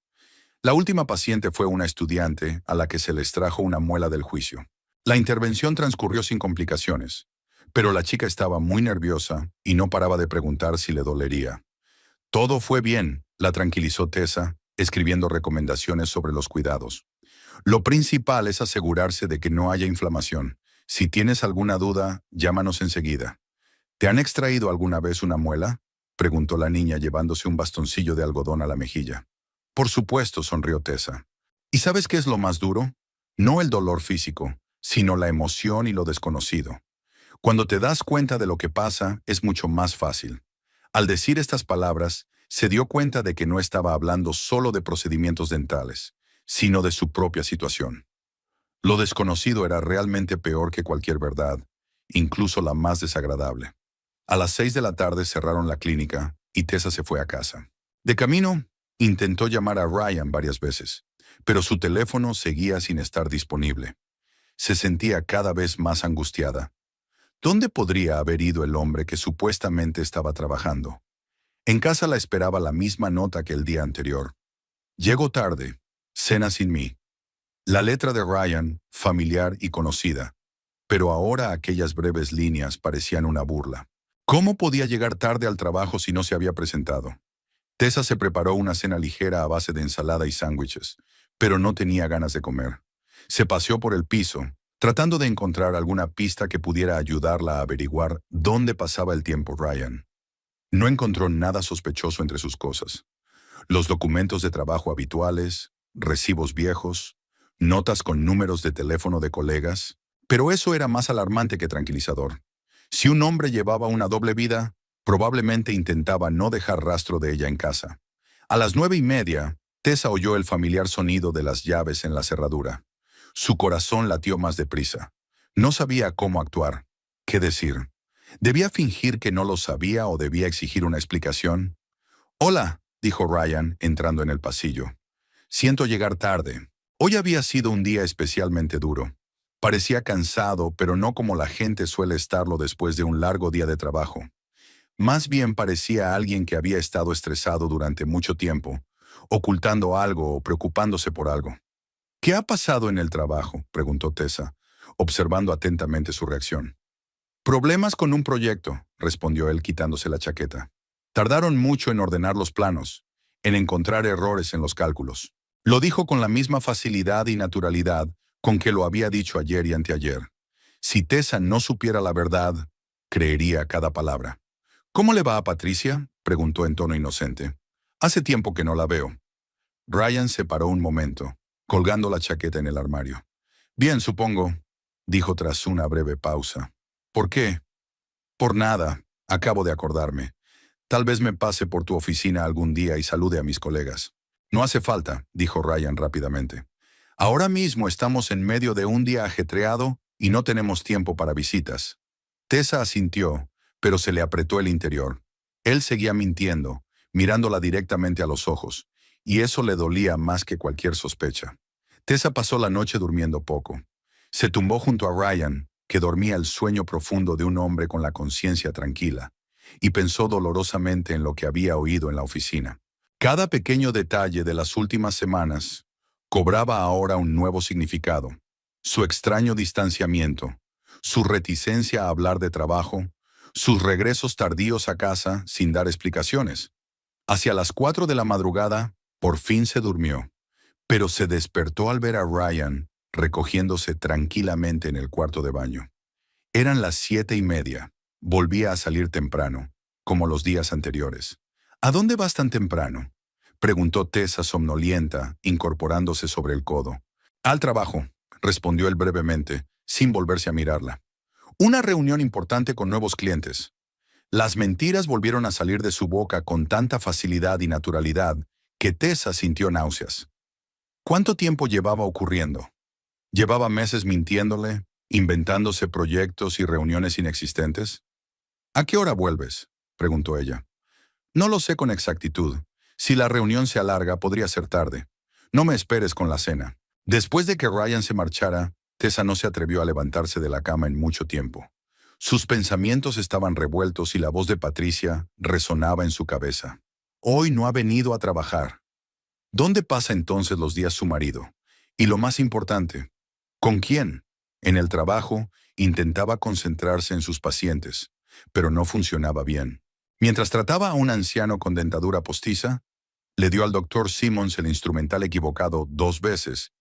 Speaker 1: La última paciente fue una estudiante a la que se le extrajo una muela del juicio. La intervención transcurrió sin complicaciones, pero la chica estaba muy nerviosa y no paraba de preguntar si le dolería. «Todo fue bien», la tranquilizó Tessa, escribiendo recomendaciones sobre los cuidados. «Lo principal es asegurarse de que no haya inflamación. Si tienes alguna duda, llámanos enseguida». «¿Te han extraído alguna vez una muela?», preguntó la niña llevándose un bastoncillo de algodón a la mejilla. «Por supuesto», sonrió Tessa. «¿Y sabes qué es lo más duro? No el dolor físico, sino la emoción y lo desconocido. Cuando te das cuenta de lo que pasa, es mucho más fácil». Al decir estas palabras, se dio cuenta de que no estaba hablando solo de procedimientos dentales, sino de su propia situación. Lo desconocido era realmente peor que cualquier verdad, incluso la más desagradable. A las 6 de la tarde cerraron la clínica y Tessa se fue a casa. De camino, intentó llamar a Ryan varias veces, pero su teléfono seguía sin estar disponible. Se sentía cada vez más angustiada. ¿Dónde podría haber ido el hombre que supuestamente estaba trabajando? En casa la esperaba la misma nota que el día anterior. «Llego tarde. Cena sin mí». La letra de Ryan, familiar y conocida, pero ahora aquellas breves líneas parecían una burla. ¿Cómo podía llegar tarde al trabajo si no se había presentado? Tessa se preparó una cena ligera a base de ensalada y sándwiches, pero no tenía ganas de comer. Se paseó por el piso, tratando de encontrar alguna pista que pudiera ayudarla a averiguar dónde pasaba el tiempo Ryan. No encontró nada sospechoso entre sus cosas. Los documentos de trabajo habituales, recibos viejos, notas con números de teléfono de colegas, pero eso era más alarmante que tranquilizador. Si un hombre llevaba una doble vida, probablemente intentaba no dejar rastro de ella en casa. A las 9:30, Tessa oyó el familiar sonido de las llaves en la cerradura. Su corazón latió más deprisa. No sabía cómo actuar. ¿Qué decir? ¿Debía fingir que no lo sabía o debía exigir una explicación? «Hola», dijo Ryan, entrando en el pasillo. «Siento llegar tarde. Hoy había sido un día especialmente duro. Parecía cansado, pero no como la gente suele estarlo después de un largo día de trabajo. Más bien parecía alguien que había estado estresado durante mucho tiempo, ocultando algo o preocupándose por algo». ¿Qué ha pasado en el trabajo?, preguntó Tessa, observando atentamente su reacción. Problemas con un proyecto, respondió él quitándose la chaqueta. Tardaron mucho en ordenar los planos, en encontrar errores en los cálculos. Lo dijo con la misma facilidad y naturalidad con que lo había dicho ayer y anteayer. Si Tessa no supiera la verdad, creería cada palabra. ¿Cómo le va a Patricia?, preguntó en tono inocente. Hace tiempo que no la veo. Ryan se paró un momento, colgando la chaqueta en el armario. Bien, supongo, dijo tras una breve pausa. ¿Por qué? Por nada, acabo de acordarme. Tal vez me pase por tu oficina algún día y salude a mis colegas. No hace falta, dijo Ryan rápidamente. Ahora mismo estamos en medio de un día ajetreado y no tenemos tiempo para visitas. Tessa asintió, pero se le apretó el interior. Él seguía mintiendo, mirándola directamente a los ojos, y eso le dolía más que cualquier sospecha. Tessa pasó la noche durmiendo poco. Se tumbó junto a Ryan, que dormía el sueño profundo de un hombre con la conciencia tranquila, y pensó dolorosamente en lo que había oído en la oficina. Cada pequeño detalle de las últimas semanas cobraba ahora un nuevo significado. Su extraño distanciamiento, su reticencia a hablar de trabajo, sus regresos tardíos a casa sin dar explicaciones. Hacia las 4 de la madrugada, por fin se durmió, pero se despertó al ver a Ryan recogiéndose tranquilamente en el cuarto de baño. Eran las 7:30. Volvía a salir temprano, como los días anteriores. ¿A dónde vas tan temprano?, preguntó Tessa somnolienta, incorporándose sobre el codo. Al trabajo, respondió él brevemente, sin volverse a mirarla. Una reunión importante con nuevos clientes. Las mentiras volvieron a salir de su boca con tanta facilidad y naturalidad que Tessa sintió náuseas. ¿Cuánto tiempo llevaba ocurriendo? ¿Llevaba meses mintiéndole, inventándose proyectos y reuniones inexistentes? ¿A qué hora vuelves?, preguntó ella. No lo sé con exactitud. Si la reunión se alarga, podría ser tarde. No me esperes con la cena. Después de que Ryan se marchara, Tessa no se atrevió a levantarse de la cama en mucho tiempo. Sus pensamientos estaban revueltos y la voz de Patricia resonaba en su cabeza. Hoy no ha venido a trabajar. ¿Dónde pasa entonces los días su marido? Y lo más importante, ¿con quién? En el trabajo, intentaba concentrarse en sus pacientes, pero no funcionaba bien. Mientras trataba a un anciano con dentadura postiza, le dio al doctor Simmons el instrumental equivocado 2 veces,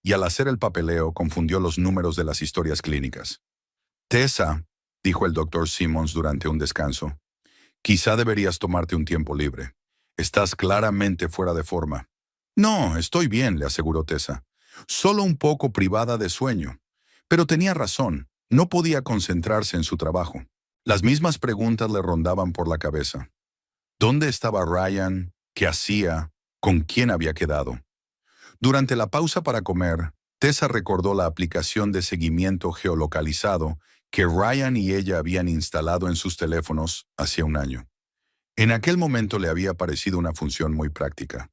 Speaker 1: y al hacer el papeleo confundió los números de las historias clínicas. Tessa, dijo el doctor Simmons durante un descanso, quizá deberías tomarte un tiempo libre. Estás claramente fuera de forma. No, estoy bien, le aseguró Tessa. Solo un poco privada de sueño. Pero tenía razón, no podía concentrarse en su trabajo. Las mismas preguntas le rondaban por la cabeza. ¿Dónde estaba Ryan? ¿Qué hacía? ¿Con quién había quedado? Durante la pausa para comer, Tessa recordó la aplicación de seguimiento geolocalizado que Ryan y ella habían instalado en sus teléfonos hacía un año. En aquel momento le había parecido una función muy práctica.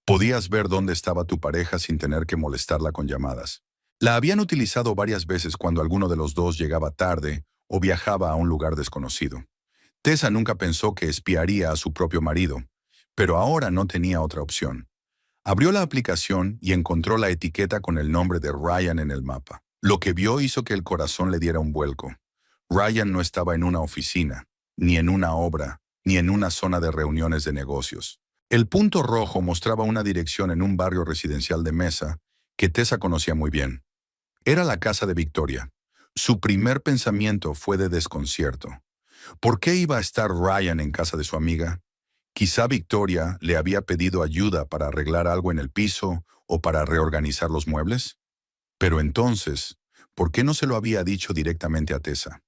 Speaker 1: Podías ver dónde estaba tu pareja sin tener que molestarla con llamadas. La habían utilizado varias veces cuando alguno de los dos llegaba tarde o viajaba a un lugar desconocido. Tessa nunca pensó que espiaría a su propio marido, pero ahora no tenía otra opción. Abrió la aplicación y encontró la etiqueta con el nombre de Ryan en el mapa. Lo que vio hizo que el corazón le diera un vuelco. Ryan no estaba en una oficina, ni en una obra, ni en una zona de reuniones de negocios. El punto rojo mostraba una dirección en un barrio residencial de Mesa que Tessa conocía muy bien. Era la casa de Victoria. Su primer pensamiento fue de desconcierto. ¿Por qué iba a estar Ryan en casa de su amiga? Quizá Victoria le había pedido ayuda para arreglar algo en el piso o para reorganizar los muebles. Pero entonces, ¿por qué no se lo había dicho directamente a Tessa?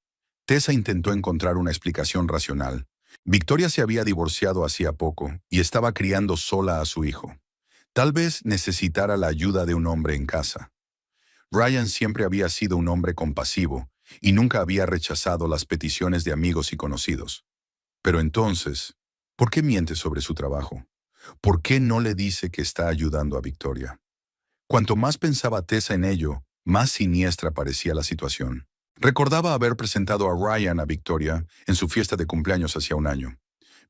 Speaker 1: Tessa intentó encontrar una explicación racional. Victoria se había divorciado hacía poco y estaba criando sola a su hijo. Tal vez necesitara la ayuda de un hombre en casa. Ryan siempre había sido un hombre compasivo y nunca había rechazado las peticiones de amigos y conocidos. Pero entonces, ¿por qué miente sobre su trabajo? ¿Por qué no le dice que está ayudando a Victoria? Cuanto más pensaba Tessa en ello, más siniestra parecía la situación. Recordaba haber presentado a Ryan a Victoria en su fiesta de cumpleaños hacía un año.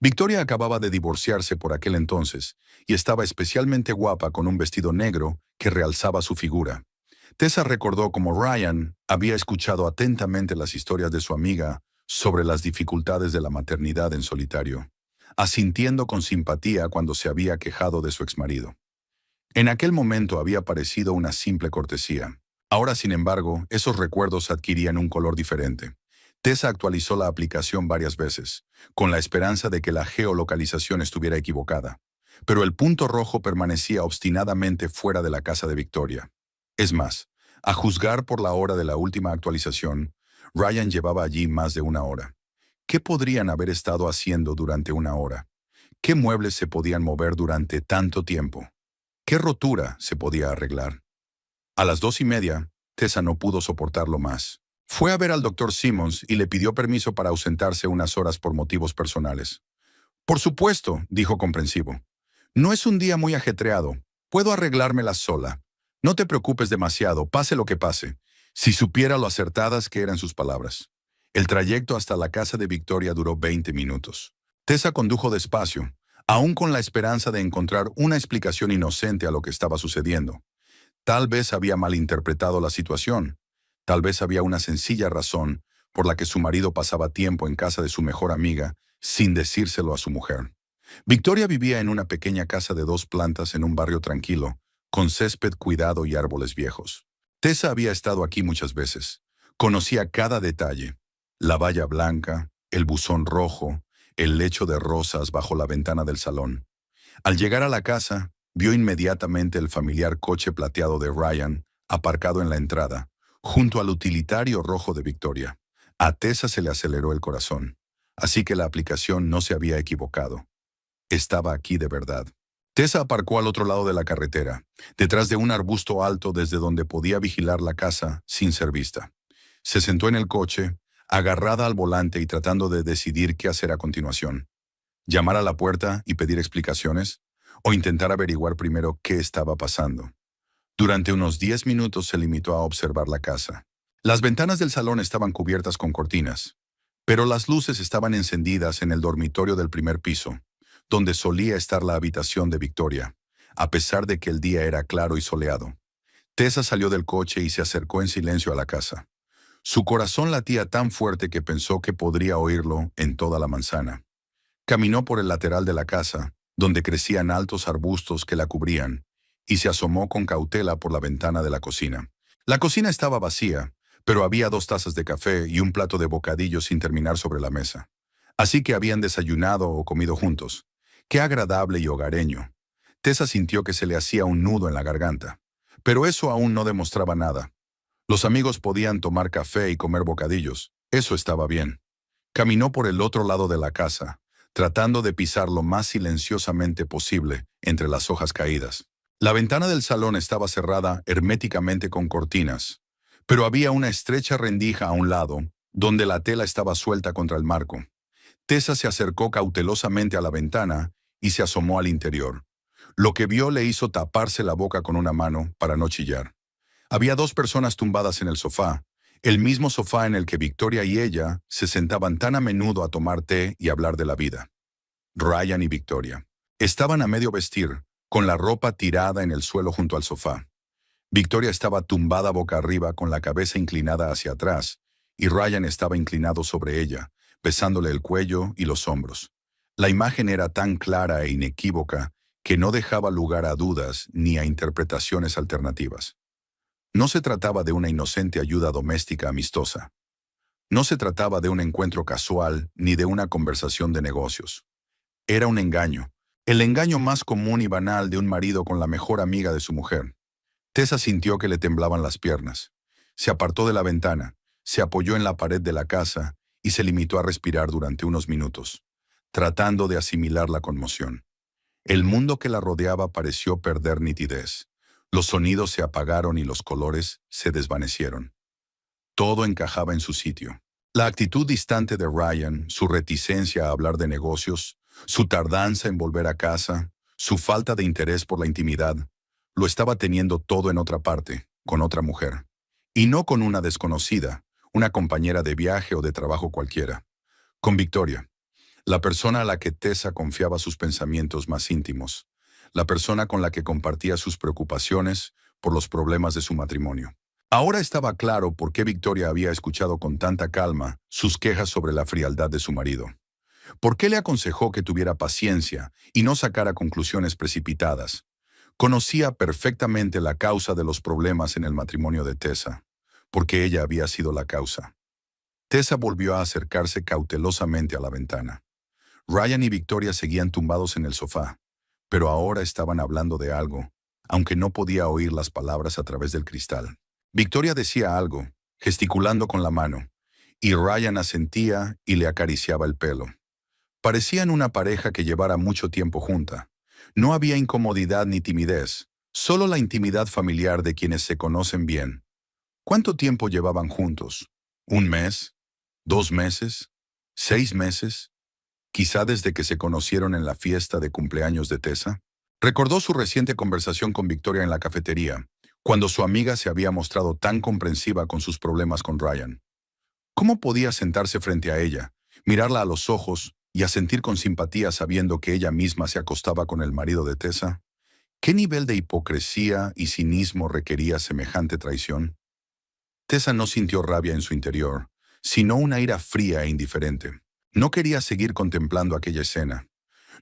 Speaker 1: Victoria acababa de divorciarse por aquel entonces y estaba especialmente guapa con un vestido negro que realzaba su figura. Tessa recordó cómo Ryan había escuchado atentamente las historias de su amiga sobre las dificultades de la maternidad en solitario, asintiendo con simpatía cuando se había quejado de su exmarido. En aquel momento había parecido una simple cortesía. Ahora, sin embargo, esos recuerdos adquirían un color diferente. Tessa actualizó la aplicación varias veces, con la esperanza de que la geolocalización estuviera equivocada. Pero el punto rojo permanecía obstinadamente fuera de la casa de Victoria. Es más, a juzgar por la hora de la última actualización, Ryan llevaba allí más de una hora. ¿Qué podrían haber estado haciendo durante una hora? ¿Qué muebles se podían mover durante tanto tiempo? ¿Qué rotura se podía arreglar? A las 2:30, Tessa no pudo soportarlo más. Fue a ver al doctor Simmons y le pidió permiso para ausentarse unas horas por motivos personales. Por supuesto, dijo comprensivo. No es un día muy ajetreado. Puedo arreglármela sola. No te preocupes demasiado, pase lo que pase. Si supiera lo acertadas que eran sus palabras. El trayecto hasta la casa de Victoria duró 20 minutos. Tessa condujo despacio, aún con la esperanza de encontrar una explicación inocente a lo que estaba sucediendo. Tal vez había malinterpretado la situación. Tal vez había una sencilla razón por la que su marido pasaba tiempo en casa de su mejor amiga sin decírselo a su mujer. Victoria vivía en una pequeña casa de 2 plantas en un barrio tranquilo, con césped cuidado y árboles viejos. Tessa había estado aquí muchas veces. Conocía cada detalle. La valla blanca, el buzón rojo, el lecho de rosas bajo la ventana del salón. Al llegar a la casa, vio inmediatamente el familiar coche plateado de Ryan aparcado en la entrada, junto al utilitario rojo de Victoria. A Tessa se le aceleró el corazón, así que la aplicación no se había equivocado. Estaba aquí de verdad. Tessa aparcó al otro lado de la carretera, detrás de un arbusto alto desde donde podía vigilar la casa sin ser vista. Se sentó en el coche, agarrada al volante y tratando de decidir qué hacer a continuación. Llamar a la puerta y pedir explicaciones, o intentar averiguar primero qué estaba pasando. Durante unos 10 minutos se limitó a observar la casa. Las ventanas del salón estaban cubiertas con cortinas, pero las luces estaban encendidas en el dormitorio del primer piso, donde solía estar la habitación de Victoria, a pesar de que el día era claro y soleado. Tessa salió del coche y se acercó en silencio a la casa. Su corazón latía tan fuerte que pensó que podría oírlo en toda la manzana. Caminó por el lateral de la casa, donde crecían altos arbustos que la cubrían, y se asomó con cautela por la ventana de la cocina. La cocina estaba vacía, pero había 2 tazas de café y un plato de bocadillos sin terminar sobre la mesa. Así que habían desayunado o comido juntos. ¡Qué agradable y hogareño! Tessa sintió que se le hacía un nudo en la garganta. Pero eso aún no demostraba nada. Los amigos podían tomar café y comer bocadillos. Eso estaba bien. Caminó por el otro lado de la casa, tratando de pisar lo más silenciosamente posible entre las hojas caídas. La ventana del salón estaba cerrada herméticamente con cortinas, pero había una estrecha rendija a un lado, donde la tela estaba suelta contra el marco. Tessa se acercó cautelosamente a la ventana y se asomó al interior. Lo que vio le hizo taparse la boca con una mano para no chillar. Había 2 personas tumbadas en el sofá, el mismo sofá en el que Victoria y ella se sentaban tan a menudo a tomar té y hablar de la vida. Ryan y Victoria. Estaban a medio vestir, con la ropa tirada en el suelo junto al sofá. Victoria estaba tumbada boca arriba con la cabeza inclinada hacia atrás, y Ryan estaba inclinado sobre ella, besándole el cuello y los hombros. La imagen era tan clara e inequívoca que no dejaba lugar a dudas ni a interpretaciones alternativas. No se trataba de una inocente ayuda doméstica amistosa. No se trataba de un encuentro casual ni de una conversación de negocios. Era un engaño, el engaño más común y banal de un marido con la mejor amiga de su mujer. Tessa sintió que le temblaban las piernas. Se apartó de la ventana, se apoyó en la pared de la casa y se limitó a respirar durante unos minutos, tratando de asimilar la conmoción. El mundo que la rodeaba pareció perder nitidez. Los sonidos se apagaron y los colores se desvanecieron. Todo encajaba en su sitio. La actitud distante de Ryan, su reticencia a hablar de negocios, su tardanza en volver a casa, su falta de interés por la intimidad, lo estaba teniendo todo en otra parte, con otra mujer. Y no con una desconocida, una compañera de viaje o de trabajo cualquiera. Con Victoria. La persona a la que Tessa confiaba sus pensamientos más íntimos. La persona con la que compartía sus preocupaciones por los problemas de su matrimonio. Ahora estaba claro por qué Victoria había escuchado con tanta calma sus quejas sobre la frialdad de su marido. ¿Por qué le aconsejó que tuviera paciencia y no sacara conclusiones precipitadas? Conocía perfectamente la causa de los problemas en el matrimonio de Tessa, porque ella había sido la causa. Tessa volvió a acercarse cautelosamente a la ventana. Ryan y Victoria seguían tumbados en el sofá, pero ahora estaban hablando de algo, aunque no podía oír las palabras a través del cristal. Victoria decía algo, gesticulando con la mano, y Ryan asentía y le acariciaba el pelo. Parecían una pareja que llevara mucho tiempo junta. No había incomodidad ni timidez, solo la intimidad familiar de quienes se conocen bien. ¿Cuánto tiempo llevaban juntos? ¿Un mes? ¿2 meses? ¿6 meses? Quizá desde que se conocieron en la fiesta de cumpleaños de Tessa. Recordó su reciente conversación con Victoria en la cafetería, cuando su amiga se había mostrado tan comprensiva con sus problemas con Ryan. ¿Cómo podía sentarse frente a ella, mirarla a los ojos y a sentir con simpatía sabiendo que ella misma se acostaba con el marido de Tessa? ¿Qué nivel de hipocresía y cinismo requería semejante traición? Tessa no sintió rabia en su interior, sino una ira fría e indiferente. No quería seguir contemplando aquella escena.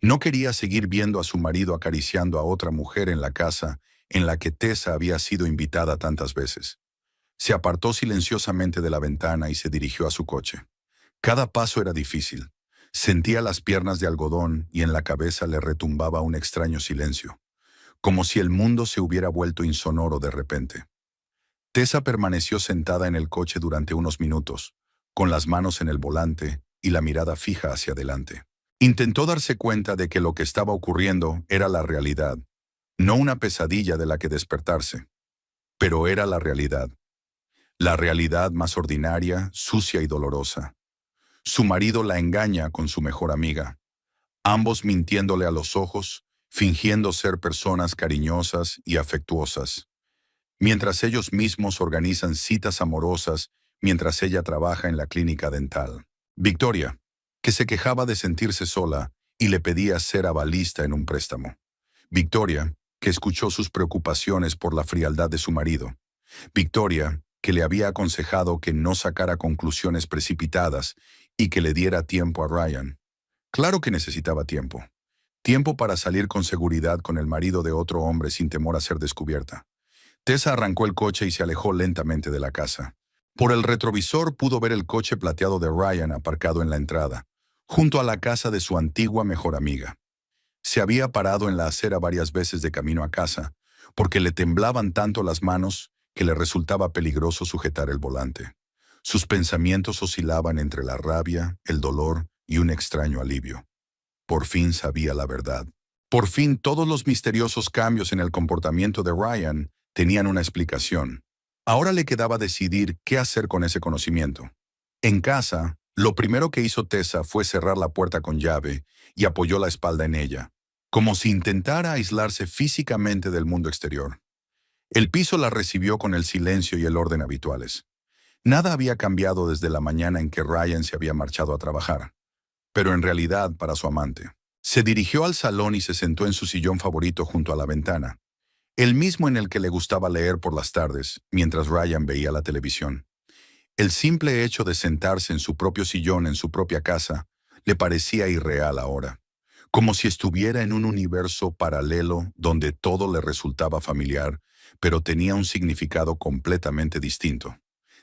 Speaker 1: No quería seguir viendo a su marido acariciando a otra mujer en la casa en la que Tessa había sido invitada tantas veces. Se apartó silenciosamente de la ventana y se dirigió a su coche. Cada paso era difícil. Sentía las piernas de algodón y en la cabeza le retumbaba un extraño silencio, como si el mundo se hubiera vuelto insonoro de repente. Tessa permaneció sentada en el coche durante unos minutos, con las manos en el volante y la mirada fija hacia adelante. Intentó darse cuenta de que lo que estaba ocurriendo era la realidad, no una pesadilla de la que despertarse, pero era la realidad. La realidad más ordinaria, sucia y dolorosa. Su marido la engaña con su mejor amiga, ambos mintiéndole a los ojos, fingiendo ser personas cariñosas y afectuosas, mientras ellos mismos organizan citas amorosas mientras ella trabaja en la clínica dental. Victoria, que se quejaba de sentirse sola y le pedía ser avalista en un préstamo. Victoria, que escuchó sus preocupaciones por la frialdad de su marido. Victoria, que le había aconsejado que no sacara conclusiones precipitadas y que le diera tiempo a Ryan. Claro que necesitaba tiempo. Tiempo para salir con seguridad con el marido de otro hombre sin temor a ser descubierta. Tessa arrancó el coche y se alejó lentamente de la casa. Por el retrovisor pudo ver el coche plateado de Ryan aparcado en la entrada, junto a la casa de su antigua mejor amiga. Se había parado en la acera varias veces de camino a casa, porque le temblaban tanto las manos que le resultaba peligroso sujetar el volante. Sus pensamientos oscilaban entre la rabia, el dolor y un extraño alivio. Por fin sabía la verdad. Por fin todos los misteriosos cambios en el comportamiento de Ryan tenían una explicación. Ahora le quedaba decidir qué hacer con ese conocimiento. En casa, lo primero que hizo Tessa fue cerrar la puerta con llave y apoyó la espalda en ella, como si intentara aislarse físicamente del mundo exterior. El piso la recibió con el silencio y el orden habituales. Nada había cambiado desde la mañana en que Ryan se había marchado a trabajar, pero en realidad para su amante. Se dirigió al salón y se sentó en su sillón favorito junto a la ventana, el mismo en el que le gustaba leer por las tardes, mientras Ryan veía la televisión. El simple hecho de sentarse en su propio sillón en su propia casa le parecía irreal ahora, como si estuviera en un universo paralelo donde todo le resultaba familiar, pero tenía un significado completamente distinto.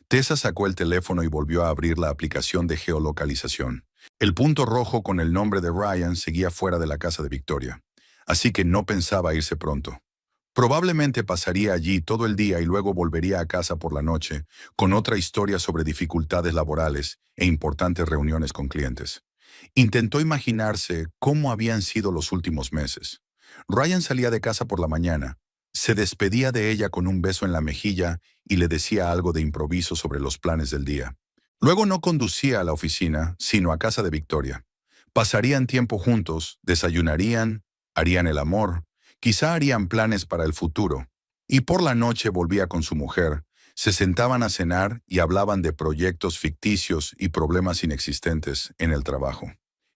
Speaker 1: Tessa sacó el teléfono y volvió a abrir la aplicación de geolocalización. El punto rojo con el nombre de Ryan seguía fuera de la casa de Victoria, así que no pensaba irse pronto. Probablemente pasaría allí todo el día y luego volvería a casa por la noche, con otra historia sobre dificultades laborales e importantes reuniones con clientes. Intentó imaginarse cómo habían sido los últimos meses. Ryan salía de casa por la mañana, se despedía de ella con un beso en la mejilla y le decía algo de improviso sobre los planes del día. Luego no conducía a la oficina, sino a casa de Victoria. Pasarían tiempo juntos, desayunarían, harían el amor, quizá harían planes para el futuro. Y por la noche volvía con su mujer, se sentaban a cenar y hablaban de proyectos ficticios y problemas inexistentes en el trabajo.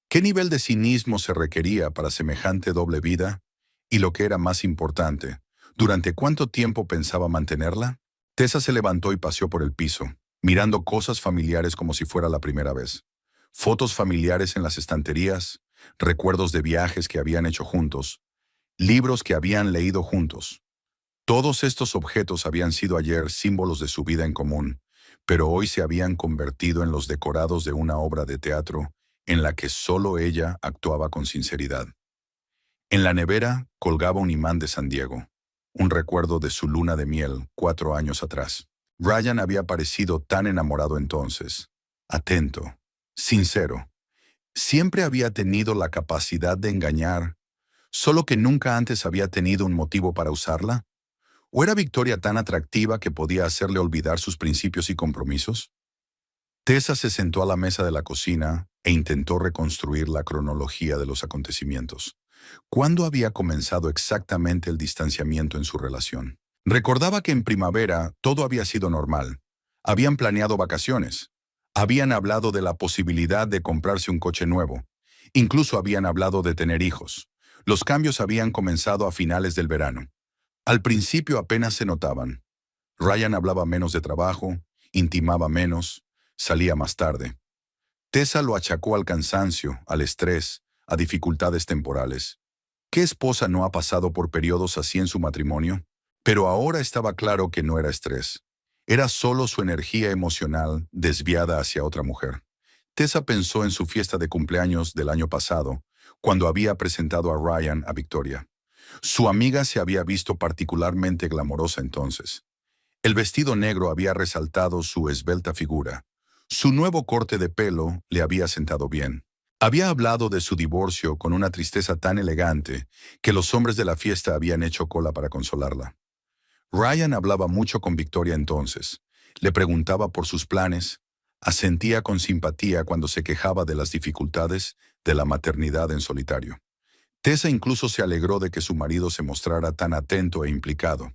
Speaker 1: ¿Qué nivel de cinismo se requería para semejante doble vida? Y lo que era más importante, ¿durante cuánto tiempo pensaba mantenerla? Tessa se levantó y paseó por el piso, mirando cosas familiares como si fuera la primera vez. Fotos familiares en las estanterías, recuerdos de viajes que habían hecho juntos, libros que habían leído juntos. Todos estos objetos habían sido ayer símbolos de su vida en común, pero hoy se habían convertido en los decorados de una obra de teatro en la que solo ella actuaba con sinceridad. En la nevera colgaba un imán de San Diego, un recuerdo de su luna de miel 4 años atrás. Ryan había parecido tan enamorado entonces, atento, sincero. Siempre había tenido la capacidad de engañar, solo que nunca antes había tenido un motivo para usarla. ¿O era Victoria tan atractiva que podía hacerle olvidar sus principios y compromisos? Tessa se sentó a la mesa de la cocina e intentó reconstruir la cronología de los acontecimientos. ¿Cuándo había comenzado exactamente el distanciamiento en su relación? Recordaba que en primavera todo había sido normal. Habían planeado vacaciones. Habían hablado de la posibilidad de comprarse un coche nuevo. Incluso habían hablado de tener hijos. Los cambios habían comenzado a finales del verano. Al principio apenas se notaban. Ryan hablaba menos de trabajo, intimaba menos, salía más tarde. Tessa lo achacó al cansancio, al estrés, a dificultades temporales. ¿Qué esposa no ha pasado por periodos así en su matrimonio? Pero ahora estaba claro que no era estrés. Era solo su energía emocional desviada hacia otra mujer. Tessa pensó en su fiesta de cumpleaños del año pasado, cuando había presentado a Ryan a Victoria. Su amiga se había visto particularmente glamorosa entonces. El vestido negro había resaltado su esbelta figura. Su nuevo corte de pelo le había sentado bien. Había hablado de su divorcio con una tristeza tan elegante que los hombres de la fiesta habían hecho cola para consolarla. Ryan hablaba mucho con Victoria entonces. Le preguntaba por sus planes. Asentía con simpatía cuando se quejaba de las dificultades de la maternidad en solitario. Tessa incluso se alegró de que su marido se mostrara tan atento e implicado.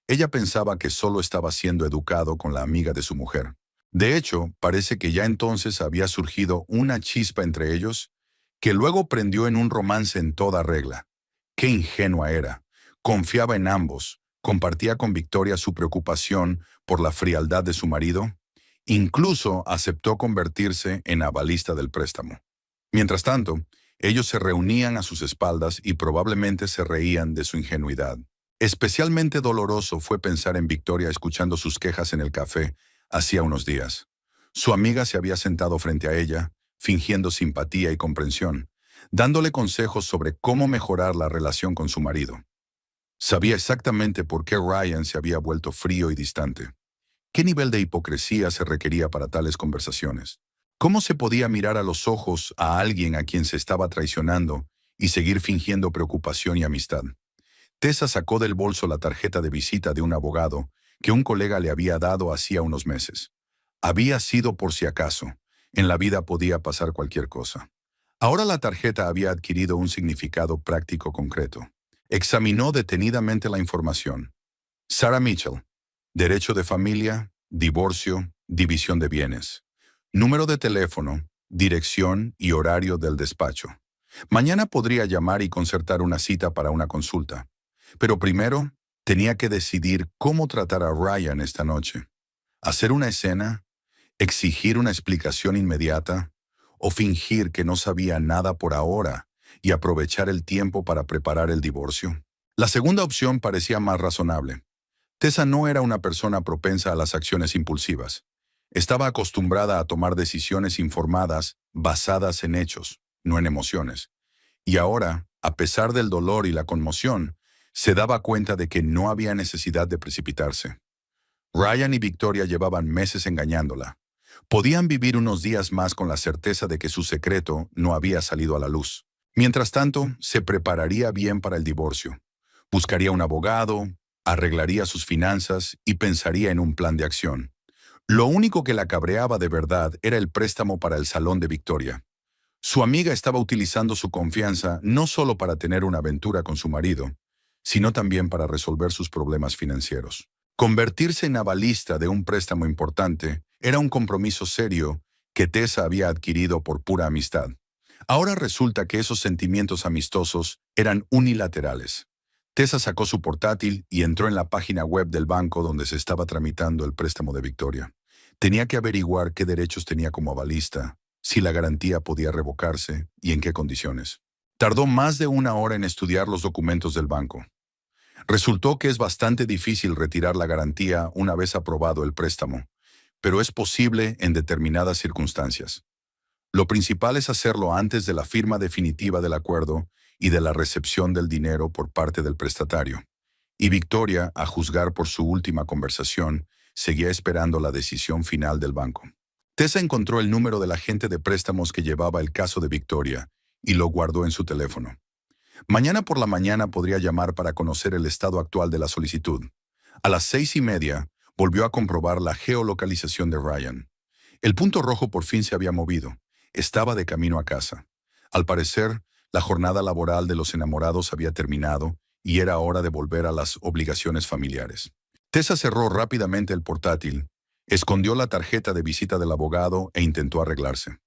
Speaker 1: Ella pensaba que solo estaba siendo educado con la amiga de su mujer. De hecho, parece que ya entonces había surgido una chispa entre ellos, que luego prendió en un romance en toda regla. Qué ingenua era. Confiaba en ambos. Compartía con Victoria su preocupación por la frialdad de su marido. Incluso aceptó convertirse en avalista del préstamo. Mientras tanto, ellos se reunían a sus espaldas y probablemente se reían de su ingenuidad. Especialmente doloroso fue pensar en Victoria escuchando sus quejas en el café hacía unos días. Su amiga se había sentado frente a ella, fingiendo simpatía y comprensión, dándole consejos sobre cómo mejorar la relación con su marido. Sabía exactamente por qué Ryan se había vuelto frío y distante. ¿Qué nivel de hipocresía se requería para tales conversaciones? ¿Cómo se podía mirar a los ojos a alguien a quien se estaba traicionando y seguir fingiendo preocupación y amistad? Tessa sacó del bolso la tarjeta de visita de un abogado que un colega le había dado hacía unos meses. Había sido por si acaso. En la vida podía pasar cualquier cosa. Ahora la tarjeta había adquirido un significado práctico concreto. Examinó detenidamente la información. Sarah Mitchell. Derecho de familia, divorcio, división de bienes. Número de teléfono, dirección y horario del despacho. Mañana podría llamar y concertar una cita para una consulta. Pero primero, tenía que decidir cómo tratar a Ryan esta noche. Hacer una escena, exigir una explicación inmediata, o fingir que no sabía nada por ahora y aprovechar el tiempo para preparar el divorcio. La segunda opción parecía más razonable. Tessa no era una persona propensa a las acciones impulsivas. Estaba acostumbrada a tomar decisiones informadas basadas en hechos, no en emociones. Y ahora, a pesar del dolor y la conmoción, se daba cuenta de que no había necesidad de precipitarse. Ryan y Victoria llevaban meses engañándola. Podían vivir unos días más con la certeza de que su secreto no había salido a la luz. Mientras tanto, se prepararía bien para el divorcio. Buscaría un abogado, arreglaría sus finanzas y pensaría en un plan de acción. Lo único que la cabreaba de verdad era el préstamo para el salón de Victoria. Su amiga estaba utilizando su confianza no solo para tener una aventura con su marido, sino también para resolver sus problemas financieros. Convertirse en avalista de un préstamo importante era un compromiso serio que Tessa había adquirido por pura amistad. Ahora resulta que esos sentimientos amistosos eran unilaterales. Tessa sacó su portátil y entró en la página web del banco donde se estaba tramitando el préstamo de Victoria. Tenía que averiguar qué derechos tenía como avalista, si la garantía podía revocarse y en qué condiciones. Tardó más de una hora en estudiar los documentos del banco. Resultó que es bastante difícil retirar la garantía una vez aprobado el préstamo, pero es posible en determinadas circunstancias. Lo principal es hacerlo antes de la firma definitiva del acuerdo y de la recepción del dinero por parte del prestatario. Y Victoria, a juzgar por su última conversación, seguía esperando la decisión final del banco. Tessa encontró el número del agente de préstamos que llevaba el caso de Victoria y lo guardó en su teléfono. Mañana por la mañana podría llamar para conocer el estado actual de la solicitud. A las 6:30, volvió a comprobar la geolocalización de Ryan. El punto rojo por fin se había movido. Estaba de camino a casa. Al parecer, la jornada laboral de los enamorados había terminado y era hora de volver a las obligaciones familiares. Tessa cerró rápidamente el portátil, escondió la tarjeta de visita del abogado e intentó arreglarse.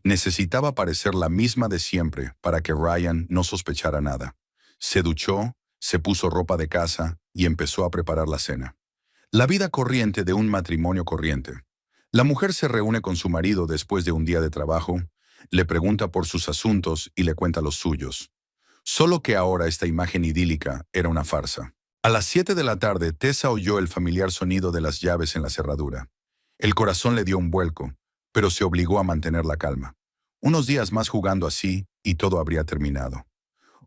Speaker 1: Necesitaba parecer la misma de siempre para que Ryan no sospechara nada. Se duchó, se puso ropa de casa y empezó a preparar la cena. La vida corriente de un matrimonio corriente. La mujer se reúne con su marido después de un día de trabajo, le pregunta por sus asuntos y le cuenta los suyos. Solo que ahora esta imagen idílica era una farsa. A las 7 de la tarde, Tessa oyó el familiar sonido de las llaves en la cerradura. El corazón le dio un vuelco, pero se obligó a mantener la calma. Unos días más jugando así y todo habría terminado.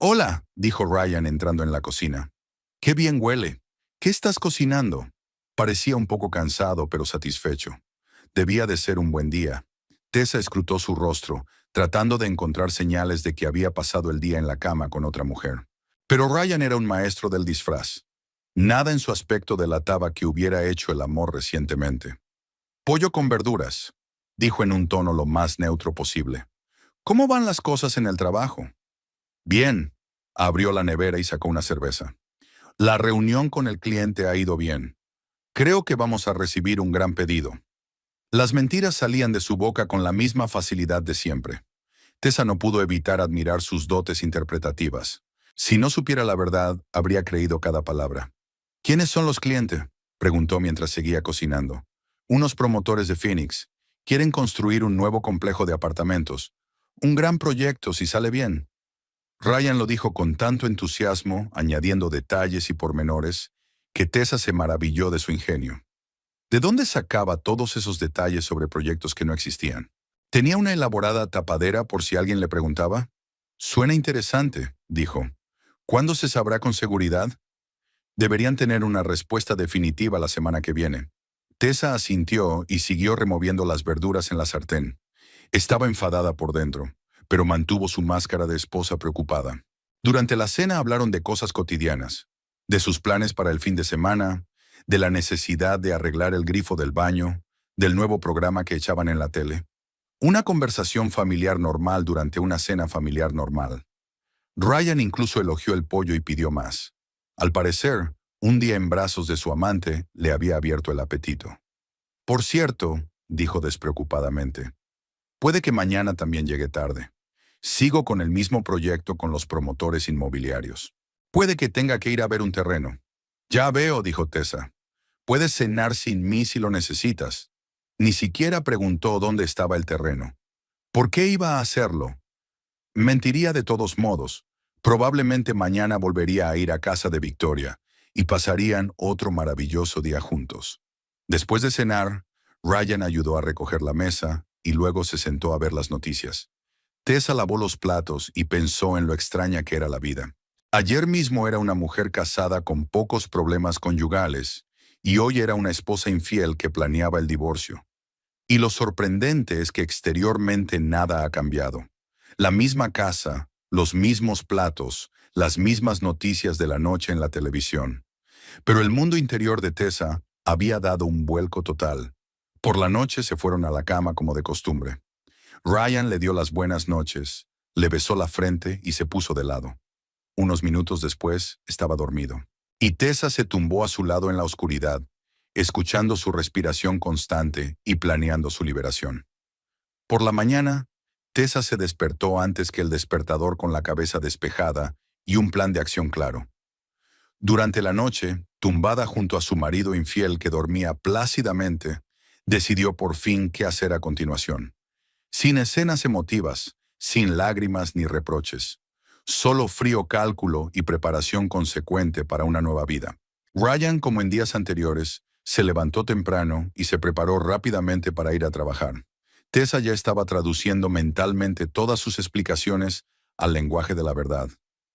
Speaker 1: «Hola», dijo Ryan entrando en la cocina. «Qué bien huele. ¿Qué estás cocinando?» Parecía un poco cansado, pero satisfecho. Debía de ser un buen día. Tessa escrutó su rostro, tratando de encontrar señales de que había pasado el día en la cama con otra mujer. Pero Ryan era un maestro del disfraz. Nada en su aspecto delataba que hubiera hecho el amor recientemente. «Pollo con verduras», dijo en un tono lo más neutro posible. «¿Cómo van las cosas en el trabajo?» «Bien», abrió la nevera y sacó una cerveza. «La reunión con el cliente ha ido bien. Creo que vamos a recibir un gran pedido». Las mentiras salían de su boca con la misma facilidad de siempre. Tessa no pudo evitar admirar sus dotes interpretativas. Si no supiera la verdad, habría creído cada palabra. «¿Quiénes son los clientes?», preguntó mientras seguía cocinando. «Unos promotores de Phoenix. Quieren construir un nuevo complejo de apartamentos. Un gran proyecto si sale bien». Ryan lo dijo con tanto entusiasmo, añadiendo detalles y pormenores, que Tessa se maravilló de su ingenio. ¿De dónde sacaba todos esos detalles sobre proyectos que no existían? ¿Tenía una elaborada tapadera por si alguien le preguntaba? «Suena interesante», dijo. «¿Cuándo se sabrá con seguridad?» «Deberían tener una respuesta definitiva la semana que viene». Tessa asintió y siguió removiendo las verduras en la sartén. Estaba enfadada por dentro, pero mantuvo su máscara de esposa preocupada. Durante la cena hablaron de cosas cotidianas, de sus planes para el fin de semana, de la necesidad de arreglar el grifo del baño, del nuevo programa que echaban en la tele. Una conversación familiar normal durante una cena familiar normal. Ryan incluso elogió el pollo y pidió más. Al parecer, un día en brazos de su amante le había abierto el apetito. «Por cierto», dijo despreocupadamente, «puede que mañana también llegue tarde. Sigo con el mismo proyecto con los promotores inmobiliarios. Puede que tenga que ir a ver un terreno». «Ya veo», dijo Tessa. «Puedes cenar sin mí si lo necesitas». Ni siquiera preguntó dónde estaba el terreno. ¿Por qué iba a hacerlo? Mentiría de todos modos. Probablemente mañana volvería a ir a casa de Victoria y pasarían otro maravilloso día juntos. Después de cenar, Ryan ayudó a recoger la mesa y luego se sentó a ver las noticias. Tessa lavó los platos y pensó en lo extraña que era la vida. Ayer mismo era una mujer casada con pocos problemas conyugales y hoy era una esposa infiel que planeaba el divorcio. Y lo sorprendente es que exteriormente nada ha cambiado. La misma casa, los mismos platos, las mismas noticias de la noche en la televisión. Pero el mundo interior de Tessa había dado un vuelco total. Por la noche se fueron a la cama como de costumbre. Ryan le dio las buenas noches, le besó la frente y se puso de lado. Unos minutos después estaba dormido. Y Tessa se tumbó a su lado en la oscuridad, escuchando su respiración constante y planeando su liberación. Por la mañana, Tessa se despertó antes que el despertador con la cabeza despejada y un plan de acción claro. Durante la noche, tumbada junto a su marido infiel que dormía plácidamente, decidió por fin qué hacer a continuación. Sin escenas emotivas, sin lágrimas ni reproches. Solo frío cálculo y preparación consecuente para una nueva vida. Ryan, como en días anteriores, se levantó temprano y se preparó rápidamente para ir a trabajar. Tessa ya estaba traduciendo mentalmente todas sus explicaciones al lenguaje de la verdad.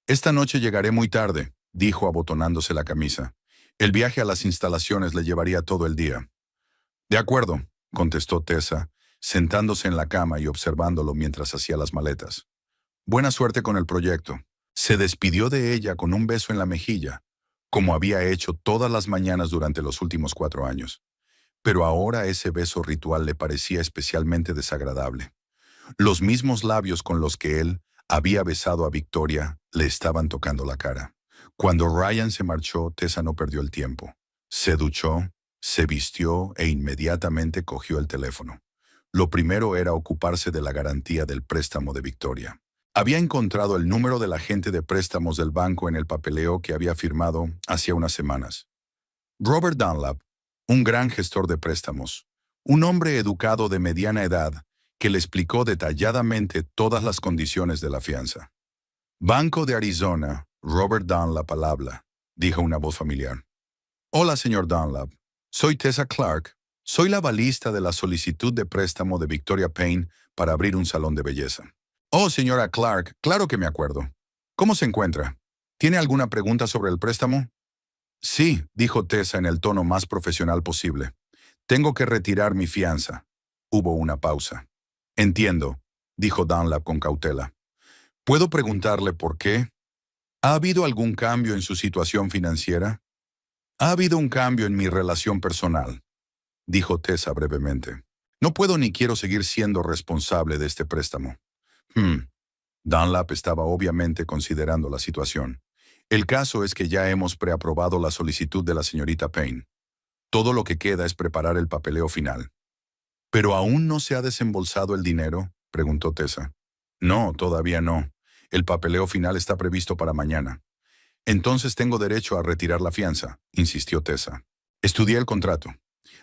Speaker 1: «Esta noche llegaré muy tarde», dijo abotonándose la camisa. El viaje a las instalaciones le llevaría todo el día. «De acuerdo», contestó Tessa, sentándose en la cama y observándolo mientras hacía las maletas. «Buena suerte con el proyecto». Se despidió de ella con un beso en la mejilla, como había hecho todas las mañanas durante los últimos 4 años. Pero ahora ese beso ritual le parecía especialmente desagradable. Los mismos labios con los que él había besado a Victoria le estaban tocando la cara. Cuando Ryan se marchó, Tessa no perdió el tiempo. Se duchó, se vistió e inmediatamente cogió el teléfono. Lo primero era ocuparse de la garantía del préstamo de Victoria. Había encontrado el número del agente de préstamos del banco en el papeleo que había firmado hacía unas semanas. Robert Dunlap, un gran gestor de préstamos, un hombre educado de mediana edad que le explicó detalladamente todas las condiciones de la fianza. «Banco de Arizona, Robert Dunlap al habla», dijo una voz familiar. «Hola, señor Dunlap. Soy Tessa Clark. Soy la balista de la solicitud de préstamo de Victoria Payne para abrir un salón de belleza». «Oh, señora Clark, claro que me acuerdo. ¿Cómo se encuentra? ¿Tiene alguna pregunta sobre el préstamo?» «Sí», dijo Tessa en el tono más profesional posible. «Tengo que retirar mi fianza». Hubo una pausa. «Entiendo», dijo Dunlap con cautela. «¿Puedo preguntarle por qué? ¿Ha habido algún cambio en su situación financiera?» «Ha habido un cambio en mi relación personal», dijo Tessa brevemente. «No puedo ni quiero seguir siendo responsable de este préstamo». Dunlap estaba obviamente considerando la situación. «El caso es que ya hemos preaprobado la solicitud de la señorita Payne. Todo lo que queda es preparar el papeleo final». «¿Pero aún no se ha desembolsado el dinero?», preguntó Tessa. «No, todavía no. El papeleo final está previsto para mañana». «Entonces tengo derecho a retirar la fianza», insistió Tessa. «Estudié el contrato.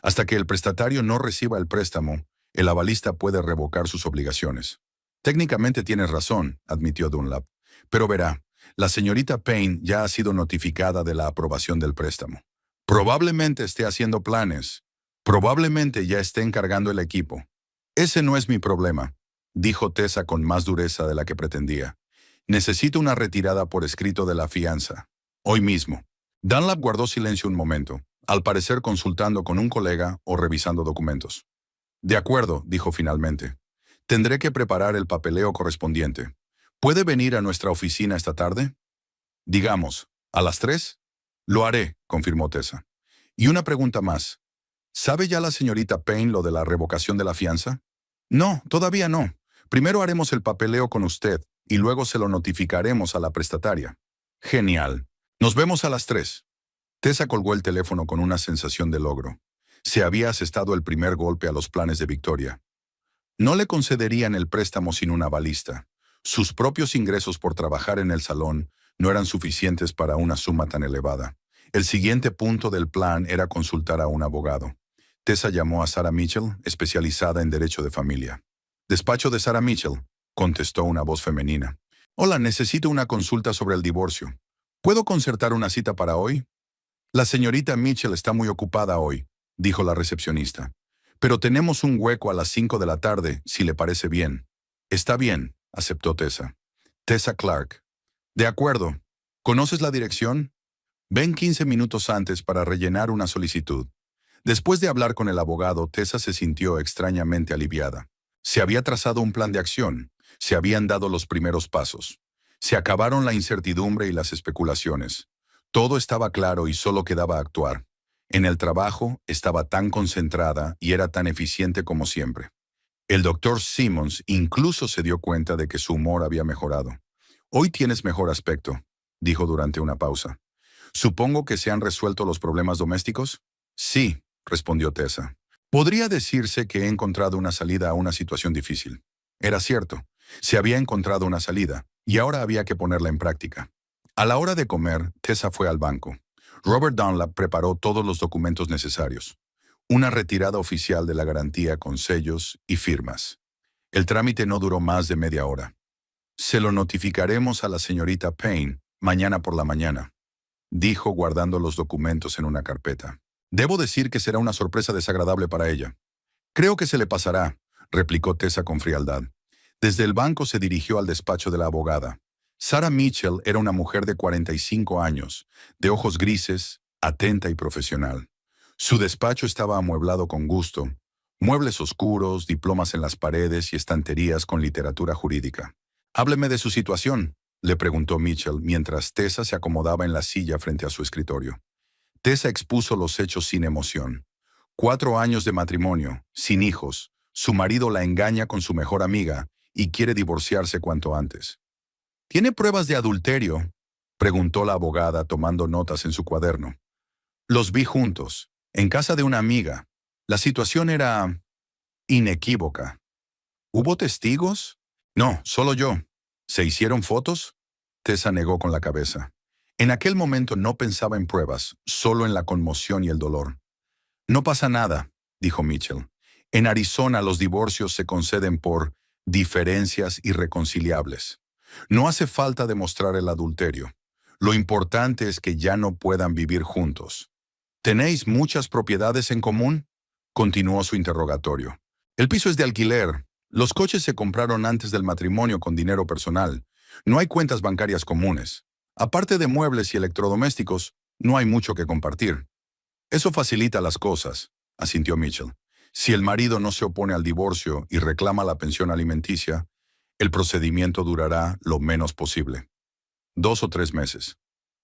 Speaker 1: Hasta que el prestatario no reciba el préstamo, el avalista puede revocar sus obligaciones». «Técnicamente tienes razón», admitió Dunlap. «Pero verá, la señorita Payne ya ha sido notificada de la aprobación del préstamo. Probablemente esté haciendo planes. Probablemente ya esté encargando el equipo. Ese no es mi problema», dijo Tessa con más dureza de la que pretendía. «Necesito una retirada por escrito de la fianza. Hoy mismo». Dunlap guardó silencio un momento, al parecer consultando con un colega o revisando documentos. «De acuerdo», dijo finalmente. «Tendré que preparar el papeleo correspondiente. ¿Puede venir a nuestra oficina esta tarde?» «Digamos, ¿a las 3? «Lo haré», confirmó Tessa. «Y una pregunta más. ¿Sabe ya la señorita Payne lo de la revocación de la fianza?» «No, todavía no. Primero haremos el papeleo con usted y luego se lo notificaremos a la prestataria». «Genial. Nos vemos a las 3». Tessa colgó el teléfono con una sensación de logro. Se había asestado el primer golpe a los planes de Victoria. No le concederían el préstamo sin una avalista. Sus propios ingresos por trabajar en el salón no eran suficientes para una suma tan elevada. El siguiente punto del plan era consultar a un abogado. Tessa llamó a Sarah Mitchell, especializada en derecho de familia. «Despacho de Sarah Mitchell», contestó una voz femenina. «Hola, necesito una consulta sobre el divorcio. ¿Puedo concertar una cita para hoy?» «La señorita Mitchell está muy ocupada hoy», dijo la recepcionista. «Pero tenemos un hueco a las 5 de la tarde, si le parece bien». «Está bien», aceptó Tessa. «Tessa Clark». «De acuerdo. ¿Conoces la dirección?» «Ven 15 minutos antes para rellenar una solicitud». Después de hablar con el abogado, Tessa se sintió extrañamente aliviada. Se había trazado un plan de acción. Se habían dado los primeros pasos. Se acabaron la incertidumbre y las especulaciones. Todo estaba claro y solo quedaba actuar. En el trabajo estaba tan concentrada y era tan eficiente como siempre. El doctor Simmons incluso se dio cuenta de que su humor había mejorado. «Hoy tienes mejor aspecto», dijo durante una pausa. «Supongo que se han resuelto los problemas domésticos». «Sí», respondió Tessa. «Podría decirse que he encontrado una salida a una situación difícil». Era cierto, se había encontrado una salida, y ahora había que ponerla en práctica. A la hora de comer, Tessa fue al banco. Robert Dunlap preparó todos los documentos necesarios. Una retirada oficial de la garantía con sellos y firmas. El trámite no duró más de media hora. Se lo notificaremos a la señorita Payne mañana por la mañana, dijo guardando los documentos en una carpeta. Debo decir que será una sorpresa desagradable para ella. Creo que se le pasará, replicó Tessa con frialdad. Desde el banco se dirigió al despacho de la abogada. Sarah Mitchell era una mujer de 45 años, de ojos grises, atenta y profesional. Su despacho estaba amueblado con gusto, muebles oscuros, diplomas en las paredes y estanterías con literatura jurídica. «Hábleme de su situación», le preguntó Mitchell mientras Tessa se acomodaba en la silla frente a su escritorio. Tessa expuso los hechos sin emoción. 4 años de matrimonio, sin hijos, su marido la engaña con su mejor amiga y quiere divorciarse cuanto antes. ¿Tiene pruebas de adulterio?, preguntó la abogada tomando notas en su cuaderno. Los vi juntos, en casa de una amiga. La situación era inequívoca. ¿Hubo testigos? No, solo yo. ¿Se hicieron fotos? Tessa negó con la cabeza. En aquel momento no pensaba en pruebas, solo en la conmoción y el dolor. No pasa nada, dijo Mitchell. En Arizona los divorcios se conceden por diferencias irreconciliables. No hace falta demostrar el adulterio. Lo importante es que ya no puedan vivir juntos. ¿Tenéis muchas propiedades en común?, continuó su interrogatorio. El piso es de alquiler. Los coches se compraron antes del matrimonio con dinero personal. No hay cuentas bancarias comunes. Aparte de muebles y electrodomésticos, no hay mucho que compartir. Eso facilita las cosas, asintió Mitchell. Si el marido no se opone al divorcio y reclama la pensión alimenticia, el procedimiento durará lo menos posible. 2 o 3 meses.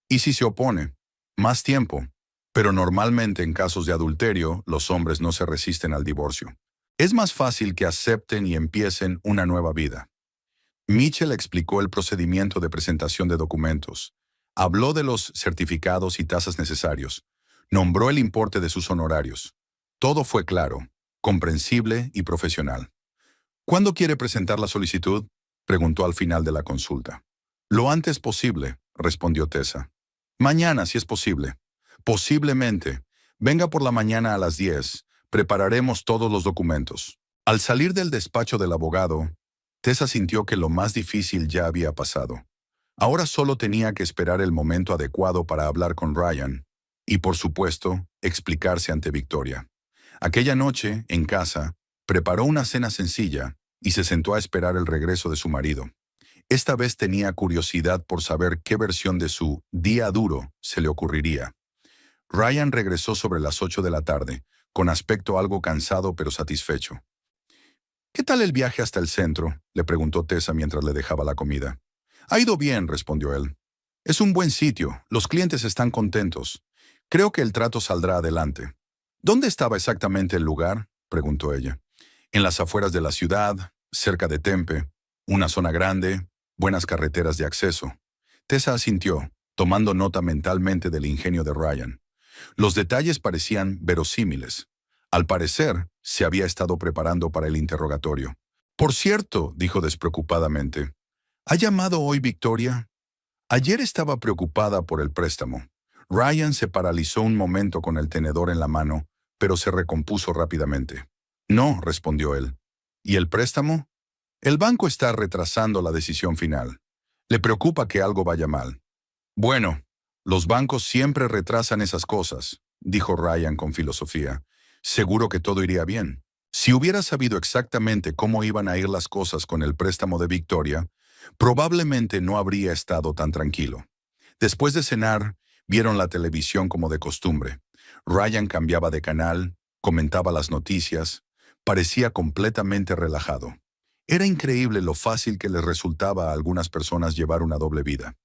Speaker 1: Y si se opone, más tiempo. Pero normalmente en casos de adulterio, los hombres no se resisten al divorcio. Es más fácil que acepten y empiecen una nueva vida. Mitchell explicó el procedimiento de presentación de documentos. Habló de los certificados y tasas necesarios. Nombró el importe de sus honorarios. Todo fue claro, comprensible y profesional. ¿Cuándo quiere presentar la solicitud?, preguntó al final de la consulta. Lo antes posible, respondió Tessa. Mañana, si es posible. Posiblemente. Venga por la mañana a las 10. Prepararemos todos los documentos. Al salir del despacho del abogado, Tessa sintió que lo más difícil ya había pasado. Ahora solo tenía que esperar el momento adecuado para hablar con Ryan y, por supuesto, explicarse ante Victoria. Aquella noche, en casa, preparó una cena sencilla y se sentó a esperar el regreso de su marido. Esta vez tenía curiosidad por saber qué versión de su día duro se le ocurriría. Ryan regresó sobre las 8 de la tarde, con aspecto algo cansado pero satisfecho. «¿Qué tal el viaje hasta el centro?», le preguntó Tessa mientras le dejaba la comida. «Ha ido bien», respondió él. «Es un buen sitio, los clientes están contentos. Creo que el trato saldrá adelante». «¿Dónde estaba exactamente el lugar?», preguntó ella. «En las afueras de la ciudad, cerca de Tempe, una zona grande, buenas carreteras de acceso». Tessa asintió, tomando nota mentalmente del ingenio de Ryan. Los detalles parecían verosímiles. Al parecer, se había estado preparando para el interrogatorio. «Por cierto», dijo despreocupadamente, «¿ha llamado hoy Victoria?» Ayer estaba preocupada por el préstamo. Ryan se paralizó un momento con el tenedor en la mano, pero se recompuso rápidamente. «No», respondió él. «¿Y el préstamo?» «El banco está retrasando la decisión final. Le preocupa que algo vaya mal». «Bueno, los bancos siempre retrasan esas cosas», dijo Ryan con filosofía. «Seguro que todo iría bien. Si hubiera sabido exactamente cómo iban a ir las cosas con el préstamo de Victoria, probablemente no habría estado tan tranquilo». Después de cenar, vieron la televisión como de costumbre. Ryan cambiaba de canal, comentaba las noticias, parecía completamente relajado. Era increíble lo fácil que les resultaba a algunas personas llevar una doble vida.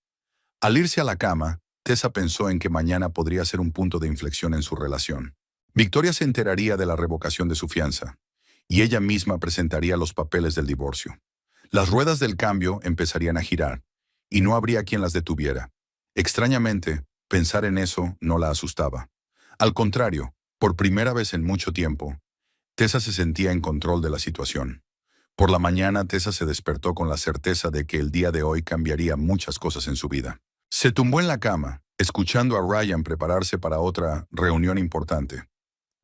Speaker 1: Al irse a la cama, Tessa pensó en que mañana podría ser un punto de inflexión en su relación. Victoria se enteraría de la revocación de su fianza, y ella misma presentaría los papeles del divorcio. Las ruedas del cambio empezarían a girar, y no habría quien las detuviera. Extrañamente, pensar en eso no la asustaba. Al contrario, por primera vez en mucho tiempo, Tessa se sentía en control de la situación. Por la mañana, Tessa se despertó con la certeza de que el día de hoy cambiaría muchas cosas en su vida. Se tumbó en la cama, escuchando a Ryan prepararse para otra reunión importante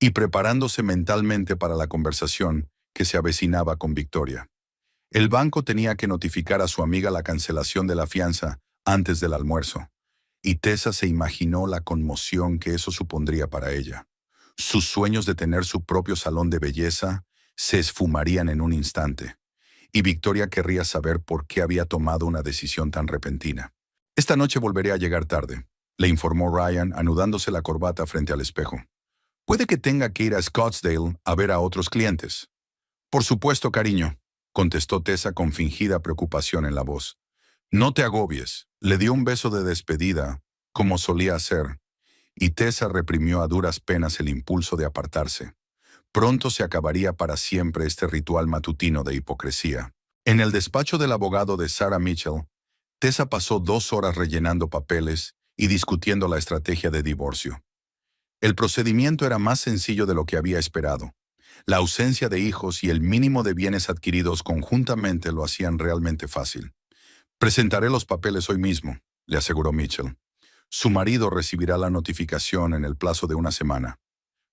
Speaker 1: y preparándose mentalmente para la conversación que se avecinaba con Victoria. El banco tenía que notificar a su amiga la cancelación de la fianza antes del almuerzo, y Tessa se imaginó la conmoción que eso supondría para ella. Sus sueños de tener su propio salón de belleza se esfumarían en un instante, y Victoria querría saber por qué había tomado una decisión tan repentina. Esta noche volveré a llegar tarde, le informó Ryan, anudándose la corbata frente al espejo. Puede que tenga que ir a Scottsdale a ver a otros clientes. Por supuesto, cariño, contestó Tessa con fingida preocupación en la voz. No te agobies, le dio un beso de despedida, como solía hacer, y Tessa reprimió a duras penas el impulso de apartarse. Pronto se acabaría para siempre este ritual matutino de hipocresía. En el despacho del abogado de Sarah Mitchell, Tessa pasó 2 horas rellenando papeles y discutiendo la estrategia de divorcio. El procedimiento era más sencillo de lo que había esperado. La ausencia de hijos y el mínimo de bienes adquiridos conjuntamente lo hacían realmente fácil. Presentaré los papeles hoy mismo, le aseguró Mitchell. Su marido recibirá la notificación en el plazo de una semana.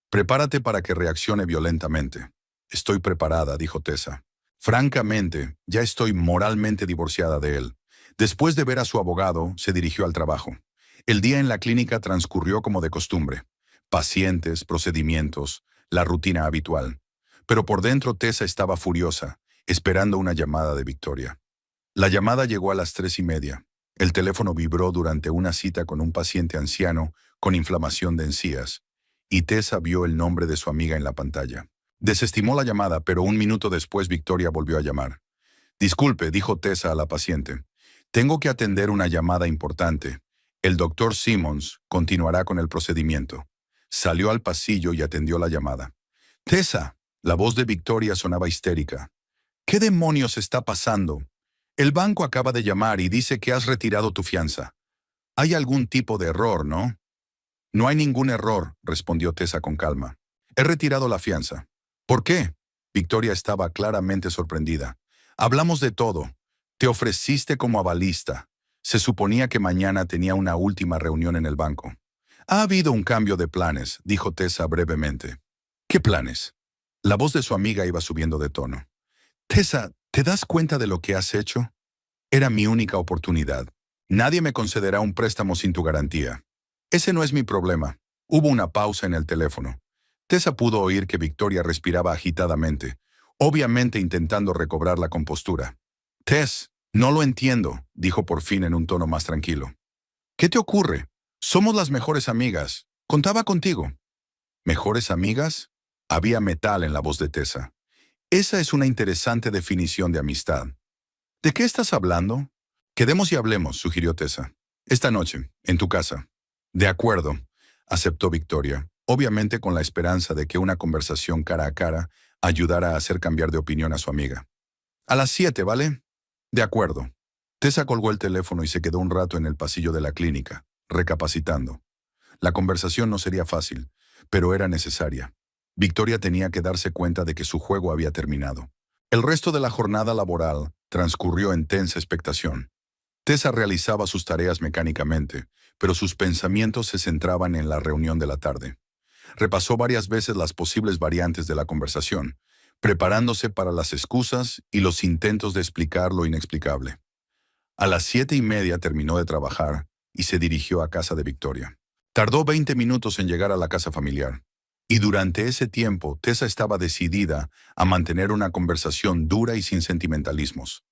Speaker 1: Prepárate para que reaccione violentamente. Estoy preparada, dijo Tessa. Francamente, ya estoy moralmente divorciada de él. Después de ver a su abogado, se dirigió al trabajo. El día en la clínica transcurrió como de costumbre. Pacientes, procedimientos, la rutina habitual. Pero por dentro Tessa estaba furiosa, esperando una llamada de Victoria. La llamada llegó a las 3:30. El teléfono vibró durante una cita con un paciente anciano con inflamación de encías, y Tessa vio el nombre de su amiga en la pantalla. Desestimó la llamada, pero un minuto después Victoria volvió a llamar. Disculpe, dijo Tessa a la paciente. Tengo que atender una llamada importante. El doctor Simmons continuará con el procedimiento. Salió al pasillo y atendió la llamada. Tessa, la voz de Victoria sonaba histérica. ¿Qué demonios está pasando? El banco acaba de llamar y dice que has retirado tu fianza. Hay algún tipo de error, ¿no? No hay ningún error, respondió Tessa con calma. He retirado la fianza. ¿Por qué? Victoria estaba claramente sorprendida. Hablamos de todo. Te ofreciste como avalista. Se suponía que mañana tenía una última reunión en el banco. Ha habido un cambio de planes, dijo Tessa brevemente. ¿Qué planes? La voz de su amiga iba subiendo de tono. Tessa, ¿te das cuenta de lo que has hecho? Era mi única oportunidad. Nadie me concederá un préstamo sin tu garantía. Ese no es mi problema. Hubo una pausa en el teléfono. Tessa pudo oír que Victoria respiraba agitadamente, obviamente intentando recobrar la compostura. Tess, no lo entiendo, dijo por fin en un tono más tranquilo. ¿Qué te ocurre? Somos las mejores amigas. Contaba contigo. ¿Mejores amigas? Había metal en la voz de Tessa. Esa es una interesante definición de amistad. ¿De qué estás hablando? Quedemos y hablemos, sugirió Tessa. Esta noche, en tu casa. De acuerdo, aceptó Victoria, obviamente con la esperanza de que una conversación cara a cara ayudara a hacer cambiar de opinión a su amiga. A las 7, ¿vale? De acuerdo. Tessa colgó el teléfono y se quedó un rato en el pasillo de la clínica, recapacitando. La conversación no sería fácil, pero era necesaria. Victoria tenía que darse cuenta de que su juego había terminado. El resto de la jornada laboral transcurrió en tensa expectación. Tessa realizaba sus tareas mecánicamente, pero sus pensamientos se centraban en la reunión de la tarde. Repasó varias veces las posibles variantes de la conversación, preparándose para las excusas y los intentos de explicar lo inexplicable. A las 7:30 terminó de trabajar y se dirigió a casa de Victoria. Tardó 20 minutos en llegar a la casa familiar, y durante ese tiempo Tessa estaba decidida a mantener una conversación dura y sin sentimentalismos.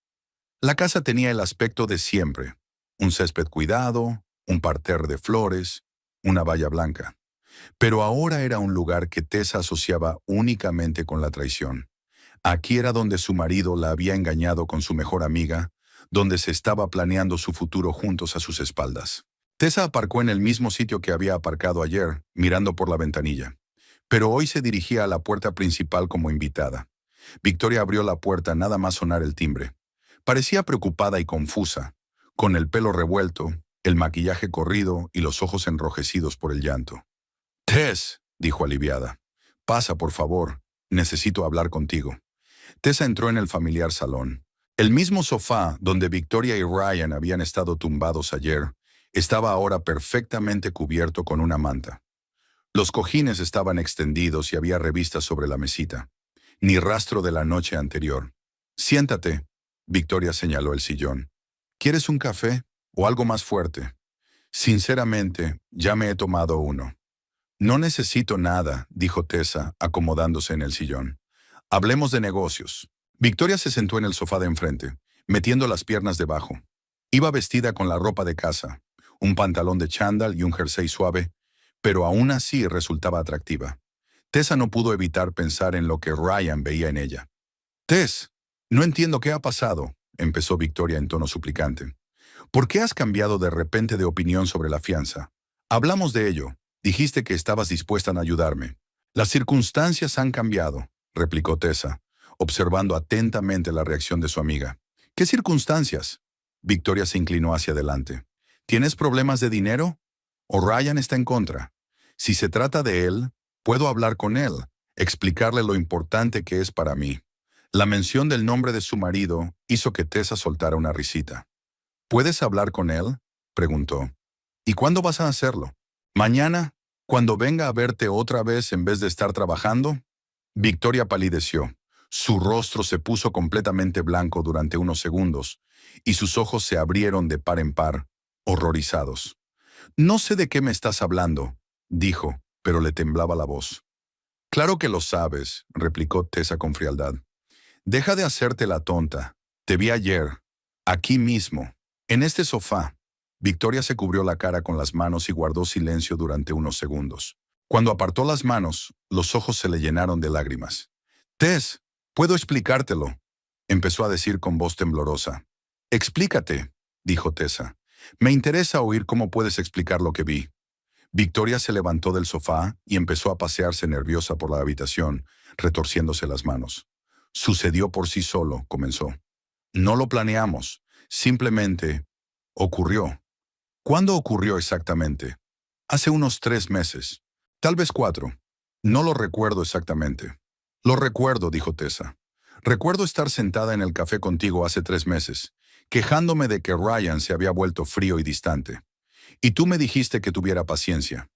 Speaker 1: La casa tenía el aspecto de siempre: un césped cuidado, un parterre de flores, una valla blanca. Pero ahora era un lugar que Tessa asociaba únicamente con la traición. Aquí era donde su marido la había engañado con su mejor amiga, donde se estaba planeando su futuro juntos a sus espaldas. Tessa aparcó en el mismo sitio que había aparcado ayer, mirando por la ventanilla. Pero hoy se dirigía a la puerta principal como invitada. Victoria abrió la puerta nada más sonar el timbre. Parecía preocupada y confusa, con el pelo revuelto, el maquillaje corrido y los ojos enrojecidos por el llanto. «Tess», dijo aliviada. «Pasa, por favor. Necesito hablar contigo». Tessa entró en el familiar salón. El mismo sofá donde Victoria y Ryan habían estado tumbados ayer estaba ahora perfectamente cubierto con una manta. Los cojines estaban extendidos y había revistas sobre la mesita. Ni rastro de la noche anterior. Siéntate, Victoria señaló el sillón. ¿Quieres un café o algo más fuerte? Sinceramente, ya me he tomado uno. No necesito nada, dijo Tessa, acomodándose en el sillón. Hablemos de negocios. Victoria se sentó en el sofá de enfrente, metiendo las piernas debajo. Iba vestida con la ropa de casa, un pantalón de chándal y un jersey suave, pero aún así resultaba atractiva. Tessa no pudo evitar pensar en lo que Ryan veía en ella. Tess, no entiendo qué ha pasado, empezó Victoria en tono suplicante. ¿Por qué has cambiado de repente de opinión sobre la fianza? Hablamos de ello. Dijiste que estabas dispuesta a ayudarme. Las circunstancias han cambiado, replicó Tessa, observando atentamente la reacción de su amiga. ¿Qué circunstancias? Victoria se inclinó hacia adelante. ¿Tienes problemas de dinero? ¿O Ryan está en contra? Si se trata de él, puedo hablar con él, explicarle lo importante que es para mí. La mención del nombre de su marido hizo que Tessa soltara una risita. ¿Puedes hablar con él?, preguntó. ¿Y cuándo vas a hacerlo? ¿Mañana? ¿Cuando venga a verte otra vez en vez de estar trabajando? Victoria palideció. Su rostro se puso completamente blanco durante unos segundos, y sus ojos se abrieron de par en par, horrorizados. No sé de qué me estás hablando, dijo, pero le temblaba la voz. Claro que lo sabes, replicó Tessa con frialdad. Deja de hacerte la tonta. Te vi ayer, aquí mismo, en este sofá. Victoria se cubrió la cara con las manos y guardó silencio durante unos segundos. Cuando apartó las manos, los ojos se le llenaron de lágrimas. Tess, puedo explicártelo, empezó a decir con voz temblorosa. Explícate, dijo Tessa. Me interesa oír cómo puedes explicar lo que vi. Victoria se levantó del sofá y empezó a pasearse nerviosa por la habitación, retorciéndose las manos. Sucedió por sí solo, comenzó. No lo planeamos, simplemente ocurrió. ¿Cuándo ocurrió exactamente? Hace unos 3 meses, tal vez 4. No lo recuerdo exactamente. Lo recuerdo, dijo Tessa. Recuerdo estar sentada en el café contigo hace 3 meses, quejándome de que Ryan se había vuelto frío y distante. Y tú me dijiste que tuviera paciencia.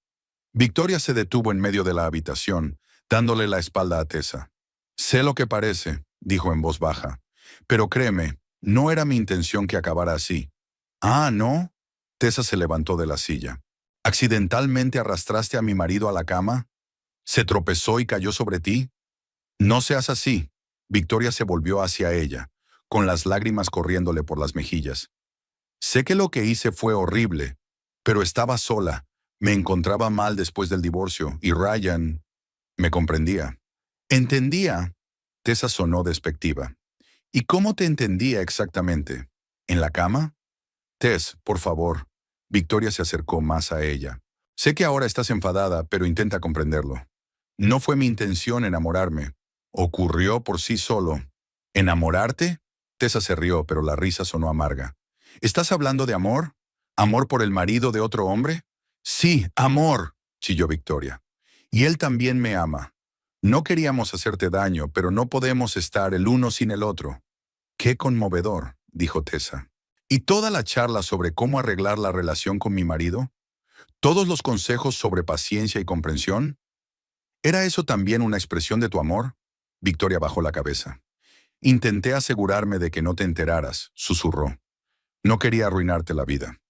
Speaker 1: Victoria se detuvo en medio de la habitación, dándole la espalda a Tessa. Sé lo que parece, dijo en voz baja. Pero créeme, no era mi intención que acabara así. Ah, ¿no? Tessa se levantó de la silla. ¿Accidentalmente arrastraste a mi marido a la cama? ¿Se tropezó y cayó sobre ti? No seas así. Victoria se volvió hacia ella, con las lágrimas corriéndole por las mejillas. Sé que lo que hice fue horrible, pero estaba sola. Me encontraba mal después del divorcio y Ryan me comprendía. Entendía. Tessa sonó despectiva. ¿Y cómo te entendía exactamente? ¿En la cama? Tess, por favor. Victoria se acercó más a ella. Sé que ahora estás enfadada, pero intenta comprenderlo. No fue mi intención enamorarme. Ocurrió por sí solo. ¿Enamorarte? Tessa se rió, pero la risa sonó amarga. ¿Estás hablando de amor? ¿Amor por el marido de otro hombre? Sí, amor, chilló Victoria. Y él también me ama. No queríamos hacerte daño, pero no podemos estar el uno sin el otro. Qué conmovedor, dijo Tessa. ¿Y toda la charla sobre cómo arreglar la relación con mi marido? ¿Todos los consejos sobre paciencia y comprensión? ¿Era eso también una expresión de tu amor? Victoria bajó la cabeza. Intenté asegurarme de que no te enteraras, susurró. No quería arruinarte la vida.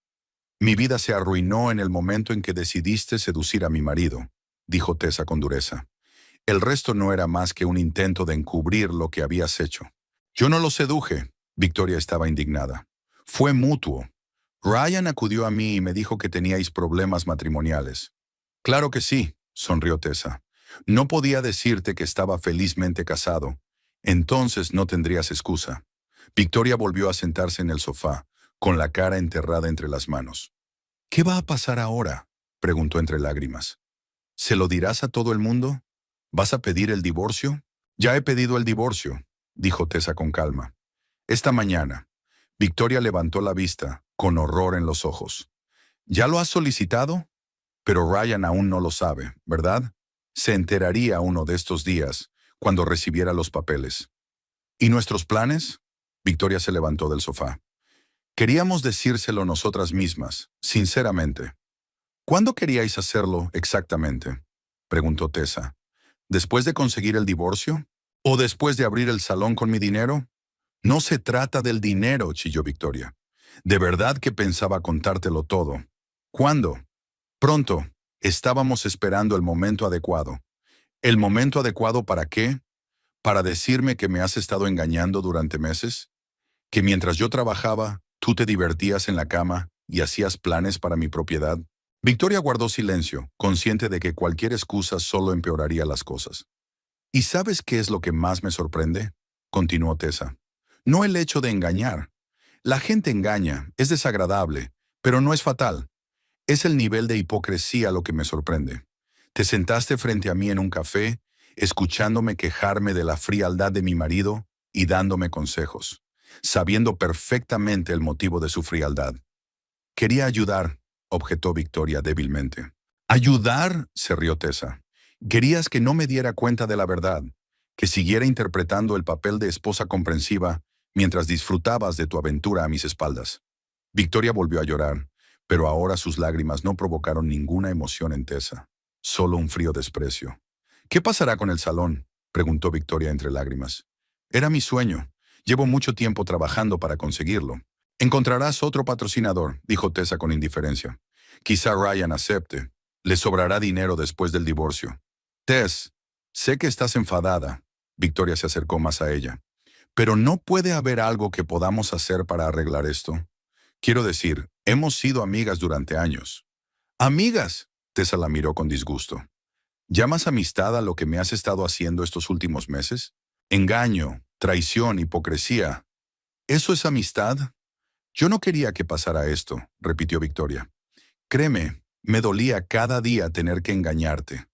Speaker 1: Mi vida se arruinó en el momento en que decidiste seducir a mi marido, dijo Tessa con dureza. El resto no era más que un intento de encubrir lo que habías hecho. Yo no lo seduje. Victoria estaba indignada. Fue mutuo. Ryan acudió a mí y me dijo que teníais problemas matrimoniales. Claro que sí, sonrió Tessa. No podía decirte que estaba felizmente casado. Entonces no tendrías excusa. Victoria volvió a sentarse en el sofá, con la cara enterrada entre las manos. ¿Qué va a pasar ahora?, preguntó entre lágrimas. ¿Se lo dirás a todo el mundo? ¿Vas a pedir el divorcio? Ya he pedido el divorcio, dijo Tessa con calma. Esta mañana. Victoria levantó la vista, con horror en los ojos. ¿Ya lo has solicitado? Pero Ryan aún no lo sabe, ¿verdad? Se enteraría uno de estos días, cuando recibiera los papeles. ¿Y nuestros planes? Victoria se levantó del sofá. Queríamos decírselo nosotras mismas, sinceramente. ¿Cuándo queríais hacerlo exactamente? Preguntó Tessa. ¿Después de conseguir el divorcio? ¿O después de abrir el salón con mi dinero? No se trata del dinero, chilló Victoria. De verdad que pensaba contártelo todo. ¿Cuándo? Pronto. Estábamos esperando el momento adecuado. ¿El momento adecuado para qué? ¿Para decirme que me has estado engañando durante meses? ¿Que mientras yo trabajaba, tú te divertías en la cama y hacías planes para mi propiedad? Victoria guardó silencio, consciente de que cualquier excusa solo empeoraría las cosas. ¿Y sabes qué es lo que más me sorprende? Continuó Tessa. No el hecho de engañar. La gente engaña, es desagradable, pero no es fatal. Es el nivel de hipocresía lo que me sorprende. Te sentaste frente a mí en un café, escuchándome quejarme de la frialdad de mi marido y dándome consejos, sabiendo perfectamente el motivo de su frialdad. Quería ayudar, objetó Victoria débilmente. ¿Ayudar? Se rió Tessa. Querías que no me diera cuenta de la verdad, que siguiera interpretando el papel de esposa comprensiva mientras disfrutabas de tu aventura a mis espaldas. Victoria volvió a llorar, pero ahora sus lágrimas no provocaron ninguna emoción en Tessa, solo un frío desprecio. ¿Qué pasará con el salón?, preguntó Victoria entre lágrimas. Era mi sueño. Llevo mucho tiempo trabajando para conseguirlo. Encontrarás otro patrocinador, dijo Tessa con indiferencia. Quizá Ryan acepte. Le sobrará dinero después del divorcio. Tess, sé que estás enfadada. Victoria se acercó más a ella. Pero ¿no puede haber algo que podamos hacer para arreglar esto? Quiero decir, hemos sido amigas durante años. ¿Amigas? Tessa la miró con disgusto. ¿Llamas amistad a lo que me has estado haciendo estos últimos meses? Engaño, traición, hipocresía. ¿Eso es amistad? Yo no quería que pasara esto, repitió Victoria. Créeme, me dolía cada día tener que engañarte,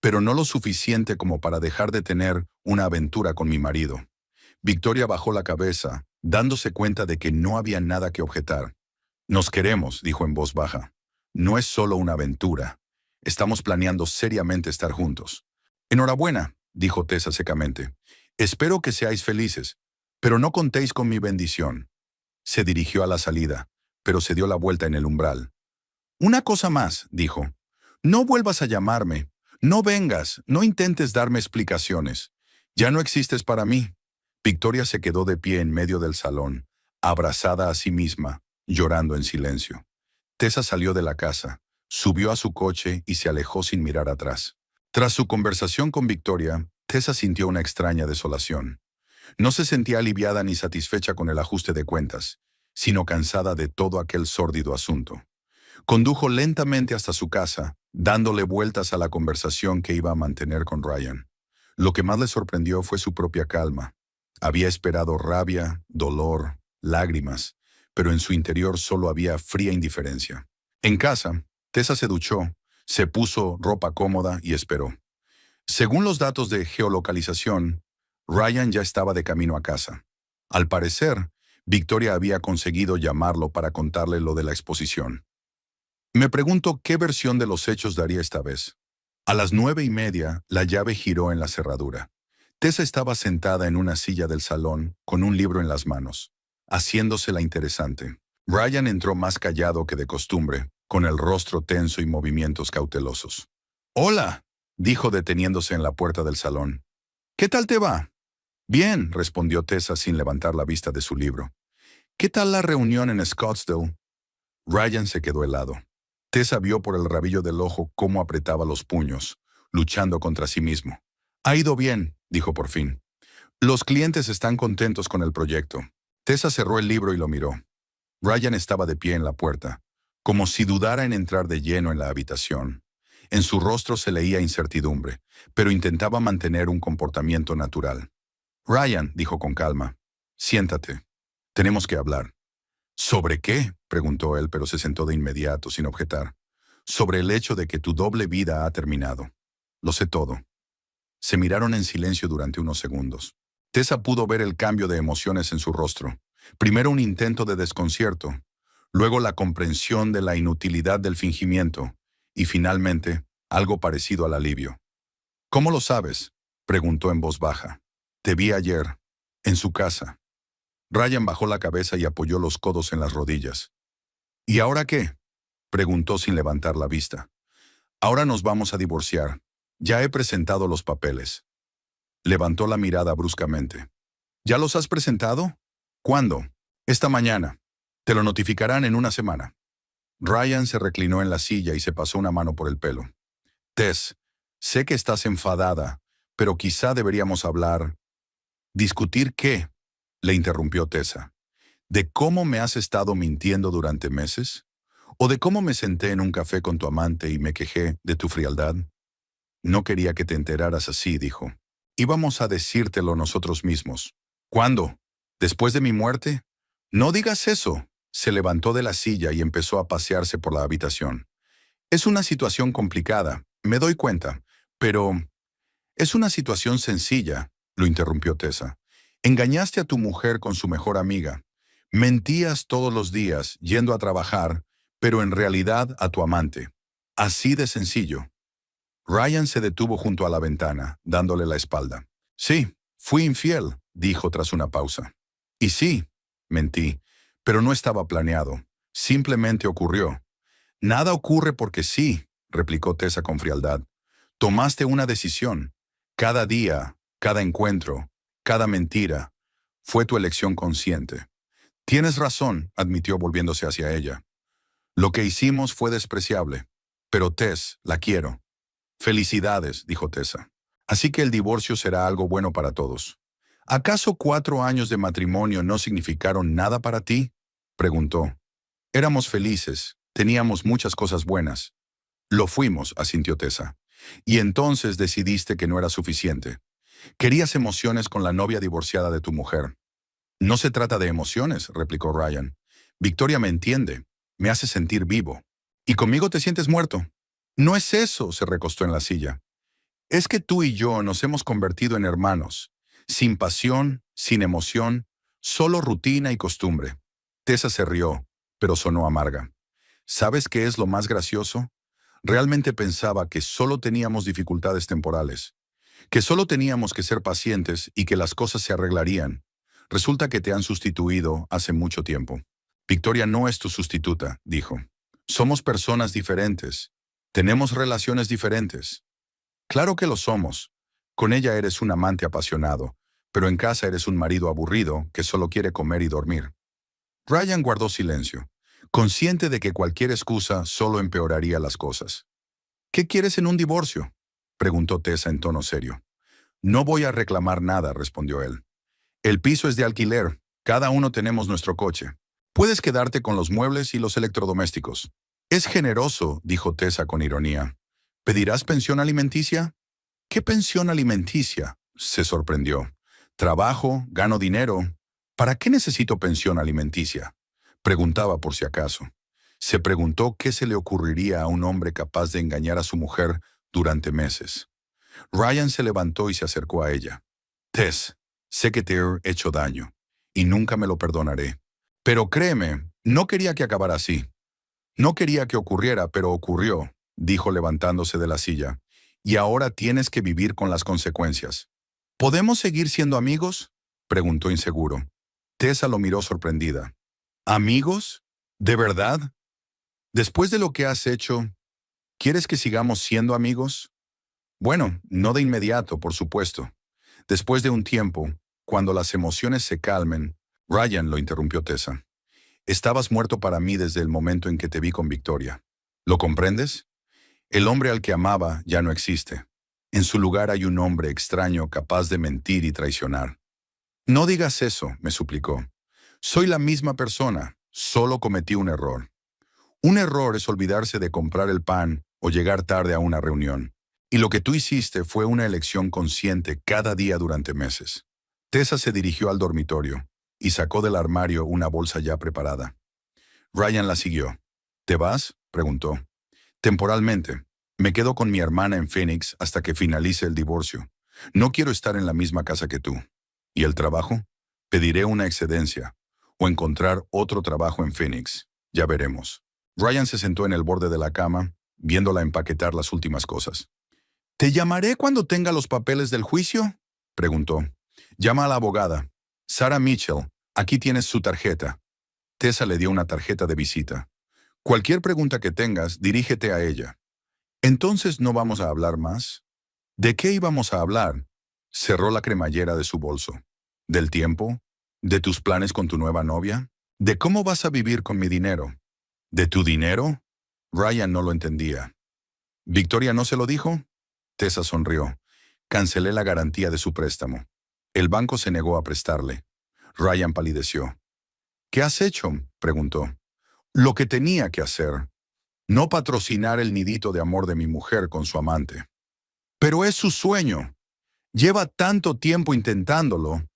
Speaker 1: pero no lo suficiente como para dejar de tener una aventura con mi marido. Victoria bajó la cabeza, dándose cuenta de que no había nada que objetar. Nos queremos, dijo en voz baja. No es solo una aventura. Estamos planeando seriamente estar juntos. Enhorabuena, dijo Tessa secamente. Espero que seáis felices, pero no contéis con mi bendición. Se dirigió a la salida, pero se dio la vuelta en el umbral. Una cosa más, dijo. No vuelvas a llamarme. No vengas, no intentes darme explicaciones. Ya no existes para mí. Victoria se quedó de pie en medio del salón, abrazada a sí misma, llorando en silencio. Tessa salió de la casa, subió a su coche y se alejó sin mirar atrás. Tras su conversación con Victoria, Tessa sintió una extraña desolación. No se sentía aliviada ni satisfecha con el ajuste de cuentas, sino cansada de todo aquel sórdido asunto. Condujo lentamente hasta su casa, dándole vueltas a la conversación que iba a mantener con Ryan. Lo que más le sorprendió fue su propia calma. Había esperado rabia, dolor, lágrimas, pero en su interior solo había fría indiferencia. En casa, Tessa se duchó, se puso ropa cómoda y esperó. Según los datos de geolocalización, Ryan ya estaba de camino a casa. Al parecer, Victoria había conseguido llamarlo para contarle lo de la exposición. Me pregunto qué versión de los hechos daría esta vez. A las 9:30, la llave giró en la cerradura. Tessa estaba sentada en una silla del salón, con un libro en las manos, haciéndosela interesante. Ryan entró más callado que de costumbre, con el rostro tenso y movimientos cautelosos. «Hola», dijo deteniéndose en la puerta del salón. «¿Qué tal te va?» «Bien», respondió Tessa sin levantar la vista de su libro. «¿Qué tal la reunión en Scottsdale?» Ryan se quedó helado. Tessa vio por el rabillo del ojo cómo apretaba los puños, luchando contra sí mismo. «Ha ido bien», dijo por fin. «Los clientes están contentos con el proyecto». Tessa cerró el libro y lo miró. Ryan estaba de pie en la puerta, como si dudara en entrar de lleno en la habitación. En su rostro se leía incertidumbre, pero intentaba mantener un comportamiento natural. «Ryan», dijo con calma, «siéntate. Tenemos que hablar». «¿Sobre qué?», preguntó él, pero se sentó de inmediato, sin objetar. «Sobre el hecho de que tu doble vida ha terminado. Lo sé todo». Se miraron en silencio durante unos segundos. Tessa pudo ver el cambio de emociones en su rostro. Primero un intento de desconcierto, luego la comprensión de la inutilidad del fingimiento, y finalmente algo parecido al alivio. «¿Cómo lo sabes?», preguntó en voz baja. «Te vi ayer». En su casa. Ryan bajó la cabeza y apoyó los codos en las rodillas. ¿Y ahora qué? Preguntó sin levantar la vista. Ahora nos vamos a divorciar. Ya he presentado los papeles. Levantó la mirada bruscamente. ¿Ya los has presentado? ¿Cuándo? Esta mañana. Te lo notificarán en una semana. Ryan se reclinó en la silla y se pasó una mano por el pelo. Tess, sé que estás enfadada, pero quizá deberíamos hablar. ¿Discutir qué? Le interrumpió Tessa. ¿De cómo me has estado mintiendo durante meses? ¿O de cómo me senté en un café con tu amante y me quejé de tu frialdad? No quería que te enteraras así, dijo. Íbamos a decírtelo nosotros mismos. ¿Cuándo? ¿Después de mi muerte? No digas eso. Se levantó de la silla y empezó a pasearse por la habitación. Es una situación complicada, me doy cuenta, pero es una situación sencilla, lo interrumpió Tessa. Engañaste a tu mujer con su mejor amiga. Mentías todos los días yendo a trabajar, pero en realidad a tu amante. Así de sencillo. Ryan se detuvo junto a la ventana, dándole la espalda. Sí, fui infiel, dijo tras una pausa. Y sí, mentí, pero no estaba planeado. Simplemente ocurrió. Nada ocurre porque sí, replicó Tessa con frialdad. Tomaste una decisión. Cada día, cada encuentro, cada mentira, fue tu elección consciente. Tienes razón, admitió volviéndose hacia ella. Lo que hicimos fue despreciable, pero Tess, la quiero. Felicidades, dijo Tessa. Así que el divorcio será algo bueno para todos. ¿Acaso 4 años de matrimonio no significaron nada para ti? Preguntó. Éramos felices, teníamos muchas cosas buenas. Lo fuimos, asintió Tessa. Y entonces decidiste que no era suficiente. Querías emociones con la novia divorciada de tu mujer. No se trata de emociones, replicó Ryan. Victoria me entiende, me hace sentir vivo. ¿Y conmigo te sientes muerto? No es eso, se recostó en la silla. Es que tú y yo nos hemos convertido en hermanos, sin pasión, sin emoción, solo rutina y costumbre. Tessa se rió, pero sonó amarga. ¿Sabes qué es lo más gracioso? Realmente pensaba que solo teníamos dificultades temporales, que solo teníamos que ser pacientes y que las cosas se arreglarían. Resulta que te han sustituido hace mucho tiempo. Victoria no es tu sustituta, dijo. Somos personas diferentes. Tenemos relaciones diferentes. Claro que lo somos. Con ella eres un amante apasionado, pero en casa eres un marido aburrido que solo quiere comer y dormir. Ryan guardó silencio, consciente de que cualquier excusa solo empeoraría las cosas. ¿Qué quieres en un divorcio?, preguntó Tessa en tono serio. No voy a reclamar nada, respondió él. El piso es de alquiler, cada uno tenemos nuestro coche. Puedes quedarte con los muebles y los electrodomésticos. Es generoso, dijo Tessa con ironía. ¿Pedirás pensión alimenticia? ¿Qué pensión alimenticia?, se sorprendió. Trabajo, gano dinero. ¿Para qué necesito pensión alimenticia?, preguntaba por si acaso. Se preguntó qué se le ocurriría a un hombre capaz de engañar a su mujer durante meses. Ryan se levantó y se acercó a ella. Tess, sé que te he hecho daño, y nunca me lo perdonaré. Pero créeme, no quería que acabara así. No quería que ocurriera, pero ocurrió, dijo levantándose de la silla. Y ahora tienes que vivir con las consecuencias. ¿Podemos seguir siendo amigos?, preguntó inseguro. Tessa lo miró sorprendida. ¿Amigos? ¿De verdad? Después de lo que has hecho, ¿quieres que sigamos siendo amigos? Bueno, no de inmediato, por supuesto. Después de un tiempo, cuando las emociones se calmen, Ryan, lo interrumpió Tessa. Estabas muerto para mí desde el momento en que te vi con Victoria. ¿Lo comprendes? El hombre al que amaba ya no existe. En su lugar hay un hombre extraño capaz de mentir y traicionar. No digas eso, me suplicó. Soy la misma persona, solo cometí un error. Un error es olvidarse de comprar el pan o llegar tarde a una reunión. Y lo que tú hiciste fue una elección consciente cada día durante meses. Tessa se dirigió al dormitorio y sacó del armario una bolsa ya preparada. Ryan la siguió. ¿Te vas?, preguntó. Temporalmente. Me quedo con mi hermana en Phoenix hasta que finalice el divorcio. No quiero estar en la misma casa que tú. ¿Y el trabajo? Pediré una excedencia o encontrar otro trabajo en Phoenix. Ya veremos. Ryan se sentó en el borde de la cama, viéndola empaquetar las últimas cosas. ¿Te llamaré cuando tenga los papeles del juicio?, preguntó. Llama a la abogada. Sarah Mitchell, aquí tienes su tarjeta. Tessa le dio una tarjeta de visita. Cualquier pregunta que tengas, dirígete a ella. ¿Entonces no vamos a hablar más? ¿De qué íbamos a hablar? Cerró la cremallera de su bolso. ¿Del tiempo? ¿De tus planes con tu nueva novia? ¿De cómo vas a vivir con mi dinero? ¿De tu dinero? Ryan no lo entendía. ¿Victoria no se lo dijo? Tessa sonrió. Cancelé la garantía de su préstamo. El banco se negó a prestarle. Ryan palideció. ¿Qué has hecho?, preguntó. Lo que tenía que hacer. No patrocinar el nidito de amor de mi mujer con su amante. Pero es su sueño. Lleva tanto tiempo intentándolo.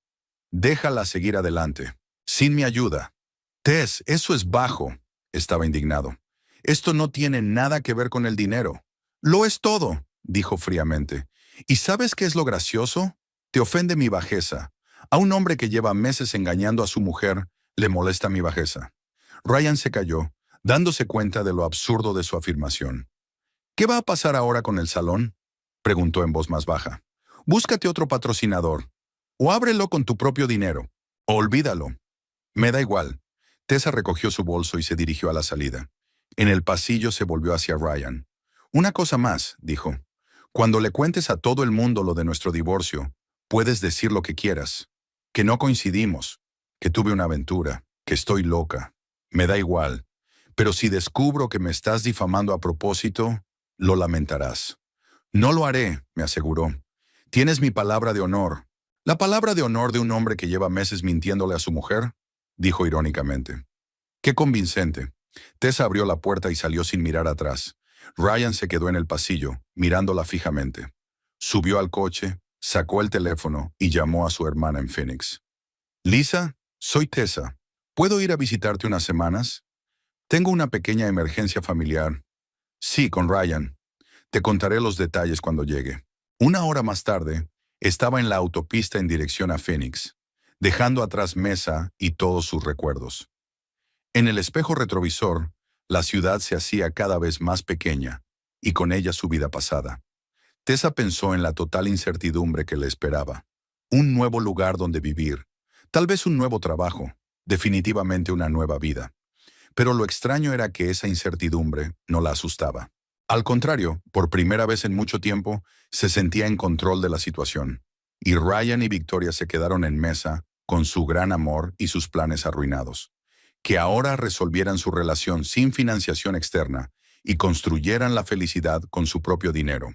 Speaker 1: Déjala seguir adelante. Sin mi ayuda. Tess, eso es bajo. Estaba indignado. Esto no tiene nada que ver con el dinero. Lo es todo, dijo fríamente. ¿Y sabes qué es lo gracioso? Te ofende mi bajeza. A un hombre que lleva meses engañando a su mujer, le molesta mi bajeza. Ryan se calló, dándose cuenta de lo absurdo de su afirmación. ¿Qué va a pasar ahora con el salón?, preguntó en voz más baja. Búscate otro patrocinador. O ábrelo con tu propio dinero. O olvídalo. Me da igual. Tessa recogió su bolso y se dirigió a la salida. En el pasillo se volvió hacia Ryan. Una cosa más, dijo. Cuando le cuentes a todo el mundo lo de nuestro divorcio, puedes decir lo que quieras. Que no coincidimos. Que tuve una aventura. Que estoy loca. Me da igual. Pero si descubro que me estás difamando a propósito, lo lamentarás. No lo haré, me aseguró. ¿Tienes mi palabra de honor? ¿La palabra de honor de un hombre que lleva meses mintiéndole a su mujer?, dijo irónicamente. Qué convincente. Tessa abrió la puerta y salió sin mirar atrás. Ryan se quedó en el pasillo, mirándola fijamente. Subió al coche, sacó el teléfono y llamó a su hermana en Phoenix. Lisa, soy Tessa. ¿Puedo ir a visitarte unas semanas? Tengo una pequeña emergencia familiar. Sí, con Ryan. Te contaré los detalles cuando llegue. Una hora más tarde, estaba en la autopista en dirección a Phoenix, dejando atrás Mesa y todos sus recuerdos. En el espejo retrovisor, la ciudad se hacía cada vez más pequeña, y con ella su vida pasada. Tessa pensó en la total incertidumbre que le esperaba. Un nuevo lugar donde vivir, tal vez un nuevo trabajo, definitivamente una nueva vida. Pero lo extraño era que esa incertidumbre no la asustaba. Al contrario, por primera vez en mucho tiempo, se sentía en control de la situación. Y Ryan y Victoria se quedaron en Mesa con su gran amor y sus planes arruinados. Que ahora resolvieran su relación sin financiación externa y construyeran la felicidad con su propio dinero.